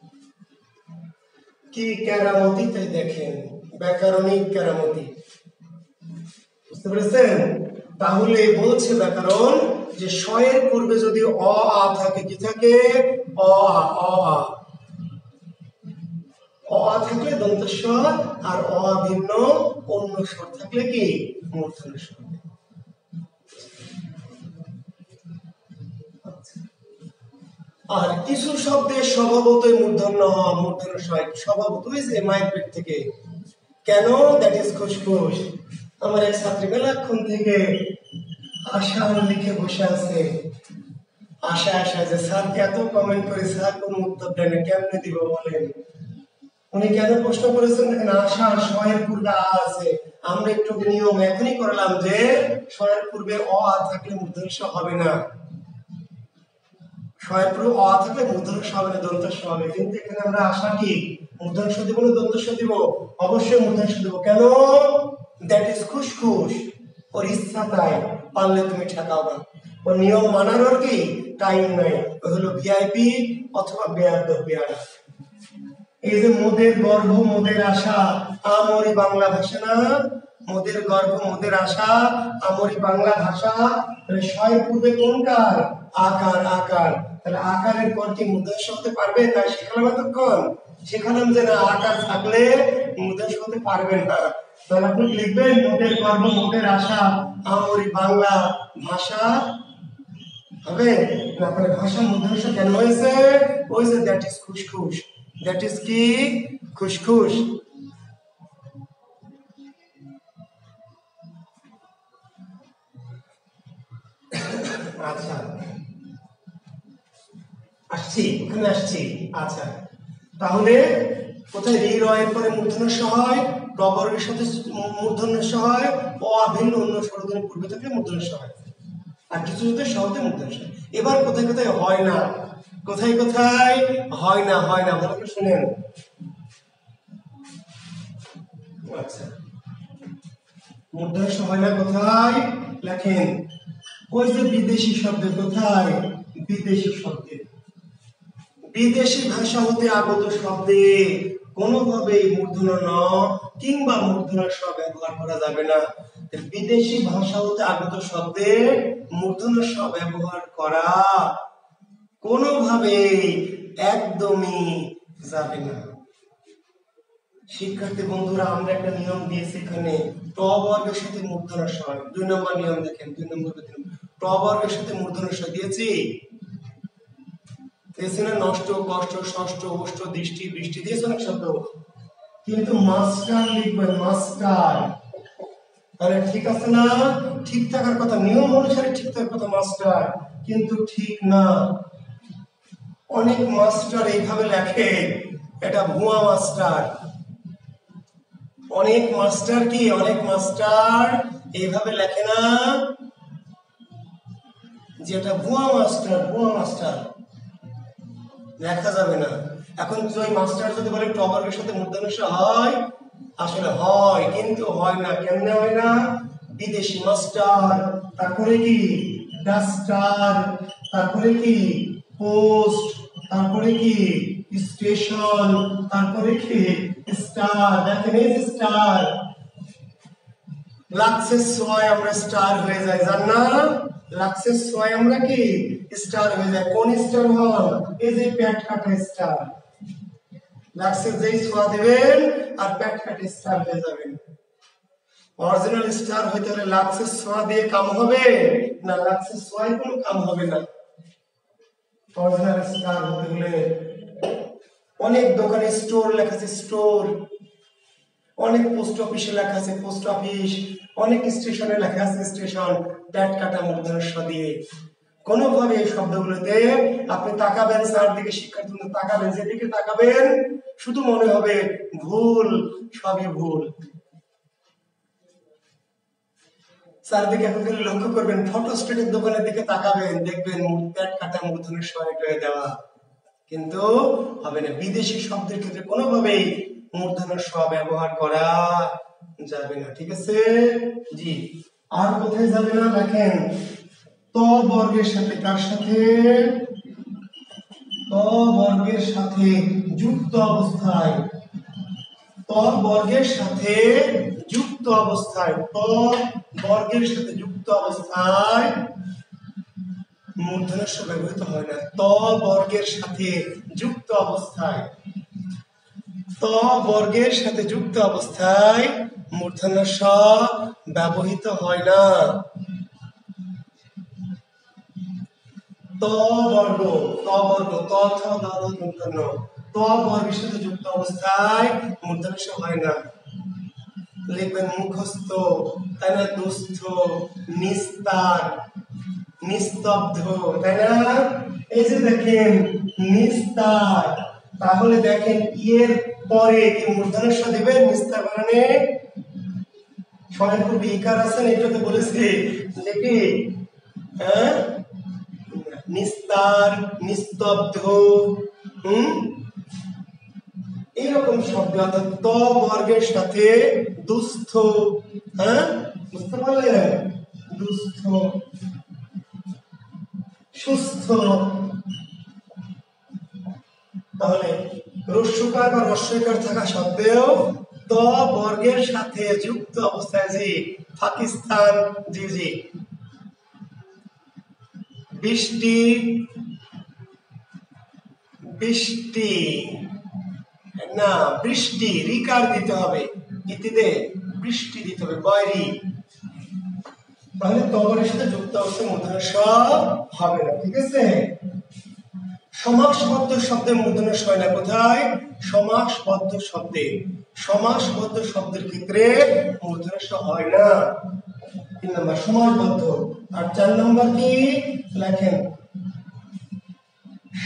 কি কেরামতি, তাই দেখেন, ব্যাকরণিক কেরামতি। বুঝতে পেরেছেন? তাহলে বলছে ব্যাকরণ যে শয়ের পূর্বে যদি অ আ থাকে, কি থাকে, অ আ, অ আ, অ আ থাকলে দন্তস্ব, আর অ আ ভিন্ন অন্য স্বর থাকলে কি মূর্ধন্য স্বর। আর কিছু শব্দের স্বভাবতই মূর্ধন্য হয়, মূর্ধন্য হয় স্বভাবত, যে মায়ের পেট থেকে। কেন? দ্যাট ইজ খুশখুশ। আমার এক ছাত্রী মেলাক্ষণ থেকে আশা লিখে বসে আছে, আশা আশা যে স্যার এত কমেন্ট করে, স্যার কোনো উত্তর দেয় না, কেমনে দিব বলেন। উনি কেন প্রশ্ন করেছেন দেখেন, আশা শয়ের পূর্বে আ আছে, আমরা একটু নিয়ম এখনই করলাম যে শয়ের পূর্বে অ আ থাকলে মূর্ধন্য ষ হবে না, শয়ের পূর্বে অ আ থাকলে মূর্ধন্য ষ হবে না, দন্তস্ব হবে। কিন্তু এখানে আমরা আশা কি মূর্ধন্য ষ দিব না দন্তস্ব দিব? অবশ্যই মূর্ধন্য ষ দিব। কেন? দ্যাট ইজ খুশখুশ, ওর ইচ্ছা তাই, পারলে তুমি ঠেকাও না, ও নিয়ম মানানোর কি টাইম নাই, ও হলো ভিআইপি অথবা বেয়াদব, বেয়ারা। এই যে মোদের গর্ভ মোদের আশা, আমরি বাংলা ভাষা না, মোদের গর্ভ মোদের আশা, আমরি বাংলা ভাষা। তাহলে শয়ের পূর্বে কোনকার? আকার, আকার। তাহলে আকারের পর কি মূর্ধন্য হতে পারবে? তাই শেখালাম এতক্ষণ, শেখালাম যে না, আকার থাকলে মূর্ধন্য হতে পারবে না। তাহলে আপনি লিখবেন মোদের গর্ভ মোদের আশা, আমরি বাংলা ভাষা হবে না। তাহলে ভাষা মূর্ধন্য কেন হয়েছে? ওই যে দ্যাট ইজ খুশখুশ, দ্যাট ইজ কি খুশখুশ। আচ্ছা, আসছি, ওখানে আসছি। আচ্ছা, তাহলে কোথায় রি রয়ের পরে মূর্ধন্য ষ হয়, ট বর্গের সাথে মূর্ধন্য ষ হয়, অ আভিন্ন অন্য স্বরধ্বনি পূর্বে থাকলে মূর্ধন্য ষ হয়, আর কিছু যদি শব্দে মূর্ধন্য ষ। এবার কোথায় কোথায় হয় না, কোথায় কোথায় হয় না, হয় না ভালো করে শুনেন। আচ্ছা, মূর্ধন্য ষ হয় না কোথায় লেখেন, ওই যে বিদেশি শব্দে, কোথায় বিদেশি শব্দে, বিদেশি ভাষা হতে আগত শব্দে কোনোভাবেই মূর্ধন্য ন কিংবা মূর্ধন্য স ব্যবহার করা যাবে না। বিদেশি ভাষা হতে আগত শব্দে মূর্ধন্য স ব্যবহার করা কোনোভাবেই একদমই যাবে না। শিক্ষার্থী বন্ধুরা, আমরা একটা নিয়ম দিয়েছি এখানে, ট বর্গের সাথে মূর্ধন্য স। 2 নম্বর নিয়ম দেখেন, 2 নম্বর ট বর্গের সাথে মূর্ধন্য স দিয়েছি, এখানে নষ্ট, কষ্ট, ষষ্ঠ, অষ্ট, দৃষ্টি, বৃষ্টি দিয়েছে অনেক শব্দ, কিন্তু মাস্টার লিখবেন, মাস্টার। তাহলে ঠিক আছে না? ঠিক থাকার কথা, নিয়ম অনুসারে ঠিক থাকার কথা মাস্টার, কিন্তু ঠিক না। অনেক মাস্টার এইভাবে লেখে, এটা ভুয়া মাস্টার। অনেক মাস্টার কি, অনেক মাস্টার এইভাবে লেখে না, যেটা ভুয়া মাস্টার, ভুয়া মাস্টার লেখা যাবে না। এখন ওই মাস্টার যদি বলে ট বর্গের সাথে মূর্ধন্য ষ হয়, আসলে হয়, কিন্তু হয় না। কেমনে হয় না? বিদেশি মাস্টার, তারপরে কি ডাস্টার, তারপরে কি পোস্ট, তারপরে কি স্টেশন, তারপরে কি স্টার। দেখেন এই যে স্টার, লাক্সের সোয় আমরা স্টার হয়ে যাই, জান না? লাক্সের সোয় আমরা কি স্টার হয়ে যায়। কোন স্টার হন? এই যে পেট কাটা স্টার। লাক্সের যেই সোয়া দিবেন আর পেট কাটা স্টার হয়ে যাবেন। অরিজিনাল স্টার হইতে হলে লাক্সের সোয়া দিয়ে কাম হবে না, লাক্সের সোয়াই কোনো কাম হবে না। অরিজিনাল স্টার হতে হলে অনেক দোকানে স্টোর লেখা আছে, স্টোর, অনেক পোস্ট অফিসে লেখা আছে পোস্ট অফিস, অনেক স্টেশনে লেখা আছে স্টেশন, প্যাট কাটা মূর্ধন্য ষ দিয়ে। কোনোভাবে এই শব্দগুলোতে আপনি তাকাবেন, চারদিকে শিক্ষার্থী তাকাবেন, যেদিকে তাকাবেন শুধু মনে হবে ভুল, সবই ভুল। চারদিকে এখন খালি লক্ষ্য করবেন, ফটোস্টেটের দোকানের দিকে তাকাবেন, দেখবেন প্যাট কাটা মূর্ধন্য ষ হয়ে দেওয়া, কিন্তু হবে না। বিদেশি শব্দের ক্ষেত্রে কোনোভাবেই মূর্ধন্য ষ ব্যবহার করা যাবে না, ঠিক আছে জি। আর কোথায় যাবে না দেখেন, ত বর্গের সাথে, কার সাথে? ত বর্গের সাথে যুক্ত অবস্থায়, ত বর্গের সাথে যুক্ত অবস্থায়, ত বর্গের সাথে যুক্ত অবস্থায় মূর্ধন্য ষ ব্যবহৃত হয় না। ত বর্গের সাথে যুক্ত অবস্থায়, ত বর্গের সাথে যুক্ত অবস্থায় মূর্ধন্য ষ ব্যবহৃত হয় না। ত বর্গ, ত বর্গ, ত ছ দ দ মূর্ধন্য, ত বর্গের সাথে যুক্ত অবস্থায় মূর্ধন্য ষ হয় না। লিখবেন মুখস্থ, তাই না? দুস্থ, নিস্তার, নিস্তব্ধ, তাই না? এই যে দেখেন নিস্তার, তাহলে দেখেন এর পরে কি মূর্ধন্য ষ দিবেন নিস্তার বানানে? স্বয়ংক্রিয় ইকার আছেন, এটা তো বলেছি যে কি হ্যাঁ, নিস্তার, নিস্তব্ধ, এইরকম শব্দ, অর্থাৎ ত বর্গের সাথে দুস্থ, হ্যাঁ বুঝতে পারলেন? দুস্থ, সুস্থ। তাহলে রস্যকার বা রস্যকার থাকা সত্ত্বেও ত বর্গের সাথে যুক্ত অবস্থায়, জি পাকিস্তান, জি জি। বৃষ্টি, বৃষ্টি না, বৃষ্টি, রিকার দিতে হবে, ইতিতে বৃষ্টি দিতে হবে, বয়রি। তাহলে তবরের সাথে যুক্ত অবস্থায় মূর্ধন্য ষ হবে না, ঠিক আছে। সমাসবদ্ধ শব্দে মূর্ধন্য ষ হয় না, কোথায়? সমাসবদ্ধ শব্দে, সমাসবদ্ধ শব্দের ক্ষেত্রে মূর্ধন্য ষ হয় না। 3 নম্বর সমাসবদ্ধ। আর 4 নম্বর কি লেখেন,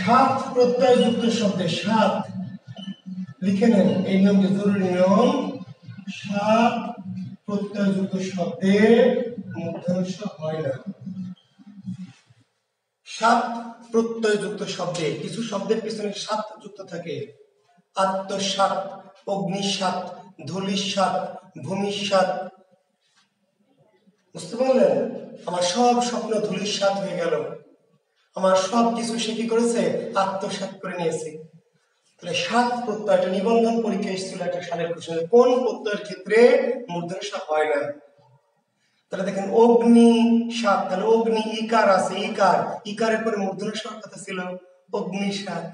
সাত প্রত্যয় যুক্ত শব্দে, সাত লিখে নেন, এই নিয়মটি জরুরি নিয়ম, সাত প্রত্যয় যুক্ত শব্দে মূর্ধন্য ষ হয় না। সাত প্রত্যয় যুক্ত শব্দে, কিছু শব্দের পিছনে সাত যুক্ত থাকে, আত্মসাৎ, অগ্নিসাৎ, ধূলিসাৎ, ভূমিসাৎ। বুঝতে পারলেন? আমার সব স্বপ্ন ধূলিসাৎ হয়ে গেল, আমার সব কিছু সে কি করেছে? আত্মসাৎ করে নিয়েছে। তাহলে সাত প্রত্যয়, একটা নিবন্ধন পরীক্ষা এসেছিল একটা সালের কোশ্চেন, কোন প্রত্যয়ের ক্ষেত্রে মূর্ধন্য ষ হয় না? তাহলে দেখেন অগ্নি সাত, তাহলে অগ্নি ইকার আছে, ইকার, ইকারের পরে মূর্ধন্য ষ কথা ছিল অগ্নি সাত।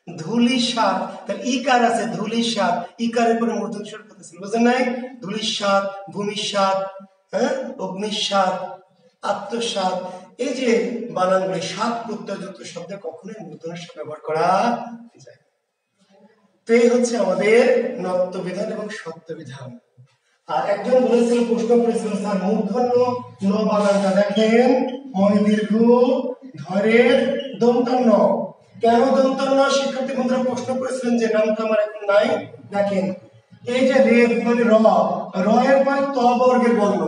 ধূলি সাত, তাহলে ইকার আছে, ধূলি সাত, ইকারের পরে মূর্ধন্য ষ কথা ছিল, বুঝেন নাই? ধূলি সাত, ভূমি সাত, হ্যাঁ, অগ্নি সাত, আত্মসাৎ। এই যে বানানগুলি সাত প্রত্যয়যুক্ত শব্দে কখনোই মূর্ধন্য ষ ব্যবহার করা যায়। তো এই হচ্ছে আমাদের নত্ব বিধান এবং সত্য বিধান। আর একজন বলেছিল, প্রশ্ন করেছিল, স্যার মূর্ধন্য ন বানানটা দেখেন, ময় দীর্ঘ ধরের দন্তন্য, কেন দন্তন্য? শিক্ষার্থী বন্ধুরা প্রশ্ন করেছিলেন, যে নামটা আমার এখন নাই। দেখেন এই যে রে মানে র, র এর পরে ত বর্গের বর্ণ,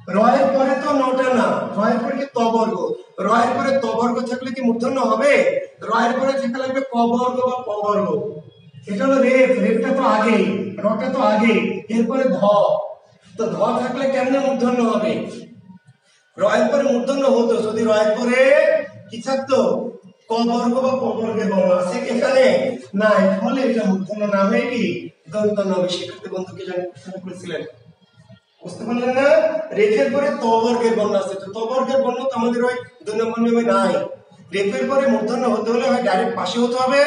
র এর পরে তো নটা না, র এর পরে কি ত বর্গ, র এর পরে ত বর্গ থাকলে কি মূর্ধন্য হবে? র এর পরে থাকা লাগবে ক বর্গ বা প বর্গ। এটা হলো রেফ, রেফটা তো আগেই, রটা তো আগেই, এরপরে ধ, তো ধ থাকলে কেমনে মূর্ধন্য হবে? রয়ের পরে মূর্ধন্য হতো যদি রয়ের পরে কি থাকতো? ক বর্গ বা প বর্গের বর্ণ আছে এখানে নাই, ফলে এটা মূর্ধন্য না হয়ে কি দন্তন্য হবে। শিক্ষার্থী বন্ধু কি জানেন করেছিলেন? বুঝতে পারলেন না? রেফের পরে ত বর্গের বর্ণ আছে, তো ত বর্গের বর্ণ তো আমাদের ওই 2 নম্বর নিয়মে নাই। রেফের পরে মূর্ধন্য হতে হলে হয় ডাইরেক্ট পাশে হতে হবে,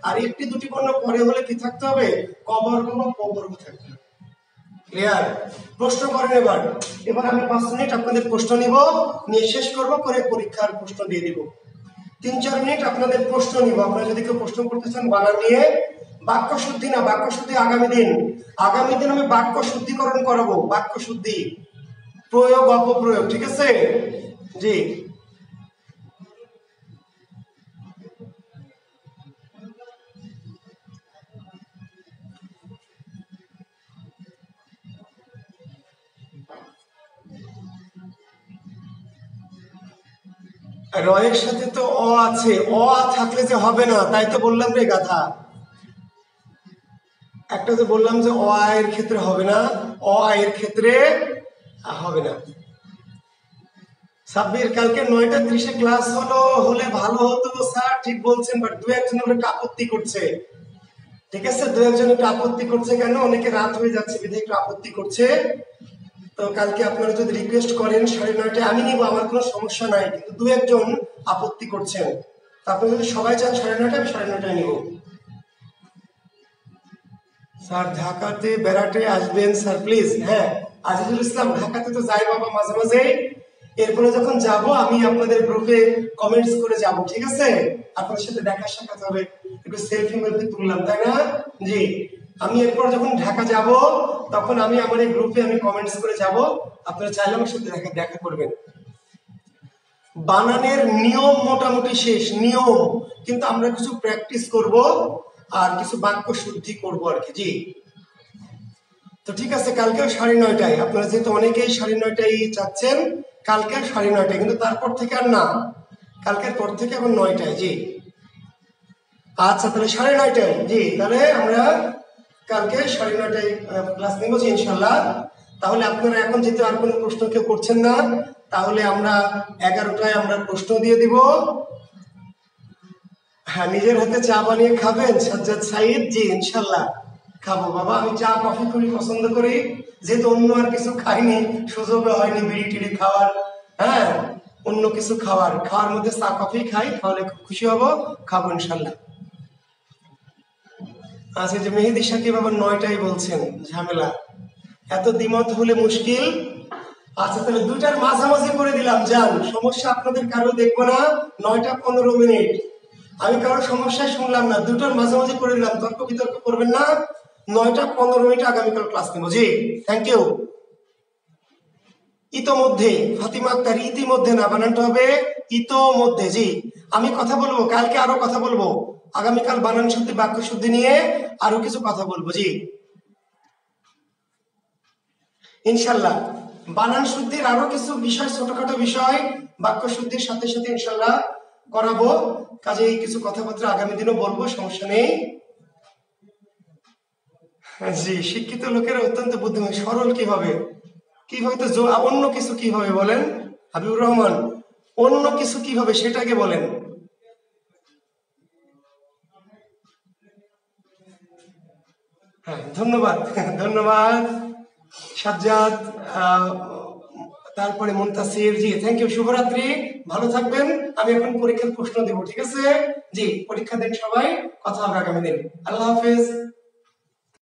আর একটি দুটি বর্ণ পরে হলে কি থাকতে হবে? ক বর্গ বা প বর্গ থাকতে হবে। ক্লিয়ার? প্রশ্ন করেন এবার। এবার আমি 5 মিনিট আপনাদের প্রশ্ন নিব, নিয়ে শেষ করব, করে পরীক্ষার প্রশ্ন দিয়ে দিব। 3-4 মিনিট আপনাদের প্রশ্ন নিব। আপনারা যদি কেউ প্রশ্ন করতে চান বানান নিয়ে, বাক্য শুদ্ধি না, বাক্য শুদ্ধি আগামী দিন আমি বাক্য শুদ্ধিকরণ করাবো, বাক্য শুদ্ধি, প্রয়োগ অপপ্রয়োগ, ঠিক আছে? জি, রয়ের সাথে তো অ আছে, অ থাকলে যে হবে না তাই তো বললাম রে গাধা। একটা যে বললাম যে অ আয়ের ক্ষেত্রে হবে না, অ আয়ের ক্ষেত্রে হবে না। সাব্বির কালকে 9:30 ক্লাস হলে ভালো হতো স্যার, ঠিক বলছেন, বাট দু একজন একটু আপত্তি করছে, ঠিক আছে? দু একজন একটু আপত্তি করছে, কেন? অনেকে রাত হয়ে যাচ্ছে বিধায় একটু আপত্তি করছে। তো কালকে আপনারা যদি রিকোয়েস্ট করেন 9:30 আমি নিব, আমার কোনো সমস্যা নাই, কিন্তু দু একজন আপত্তি করছেন। তো আপনারা যদি সবাই চান 9:30 আমি 9:30 নিব। স্যার ঢাকাতে বেড়াতে আসবেন স্যার প্লিজ? হ্যাঁ, আজিজুল ইসলাম, ঢাকাতে তো যাই বাবা মাঝে মাঝে, এরপরে যখন যাব আমি আপনাদের গ্রুপে কমেন্টস করে যাব, ঠিক আছে? আপনাদের সাথে দেখা সাক্ষাৎ হবে, একটু সেলফি মেলফি তুললাম, তাই না? জি, আমি এরপর যখন ঢাকা যাব তখন আমি আমার এই গ্রুপে আমি কমেন্টস করে যাব, আপনারা চাইলে আমার সাথে দেখা করবেন। বানানের নিয়ম মোটামুটি শেষ, নিয়ম, কিন্তু আমরা কিছু প্র্যাকটিস করব আর কিছু বাক্য শুদ্ধি করব আর কি। জি, তো ঠিক আছে, কালকেও 9:30, আপনারা যেহেতু অনেকেই 9:30 চাচ্ছেন, কালকে 9:30, কিন্তু তারপর থেকে আর না, কালকের পর থেকে এখন 9টায়। জি, আচ্ছা, তাহলে 9:30, জি, তাহলে আমরা কালকে 9:30 ক্লাস নেব জি ইনশাল্লাহ। তাহলে আপনারা এখন যেহেতু আর কোনো প্রশ্ন কেউ করছেন না, তাহলে আমরা 11টায় আমরা প্রশ্ন দিয়ে দিব। হ্যাঁ, নিজের হাতে চা বানিয়ে খাবেন সাজ্জাদ সাইদ? জি ইনশাল্লাহ খাবো বাবা, আমি চা কফি খুবই পছন্দ করি, যেহেতু অন্য আর কিছু খাইনি, সুযোগও হয়নি বিড়ি টিড়ি খাওয়ার, হ্যাঁ, অন্য কিছু খাওয়ার মধ্যে চা কফি খাই, তাহলে খুব খুশি হব, খাবো ইনশাল্লাহ। আচ্ছা, যে মেহেদি সাকিব আবার 9টায় বলছেন, ঝামেলা, এত দ্বিমত হলে মুশকিল। আচ্ছা, তাহলে 2টার মাঝামাঝি করে দিলাম, যান, সমস্যা আপনাদের কারো দেখবো না। 9টা 15 মিনিট, আমি কারো সমস্যায় শুনলাম না, 2টার মাঝামাঝি করে দিলাম, তর্ক বিতর্ক করবেন না। 9টা 15 মিনিট আগামীকাল ক্লাস নেবো। জি, থ্যাংক ইউ। ইতোমধ্যে, ফাতিমা আক্তার, ইতিমধ্যে না, বানানটা হবে ইতোমধ্যে। জি, আমি কথা বলবো কালকে, আরো কথা বলবো, আগামীকাল বানান শুদ্ধি বাক্য শুদ্ধি নিয়ে আরো কিছু কথা বলবো। জি ইনশাল্লাহ, বানান শুদ্ধির আরো কিছু বিষয়, ছোটখাটো বিষয় বাক্য শুদ্ধির সাথে সাথে ইনশাল্লাহ করাবো, কাজে কিছু কথাবার্তা আগামী দিনও বলবো, সমস্যা নেই। জি, শিক্ষিত লোকেরা অত্যন্ত বুদ্ধিমান, সরল কিভাবে, তো অন্য কিছু কিভাবে বলেন হাবিবুর রহমান, অন্য কিছু কিভাবে সেটাকে বলেন। হ্যাঁ, ধন্যবাদ ধন্যবাদ সাজ্জাদ, তারপরে মুনতাসির, জি থ্যাংক ইউ, শুভরাত্রি, ভালো থাকবেন। আমি এখন পরীক্ষার প্রশ্ন দেব, ঠিক আছে? জি, পরীক্ষা দেন সবাই, কথা হবে আগামী দিন। আল্লাহ হাফেজ।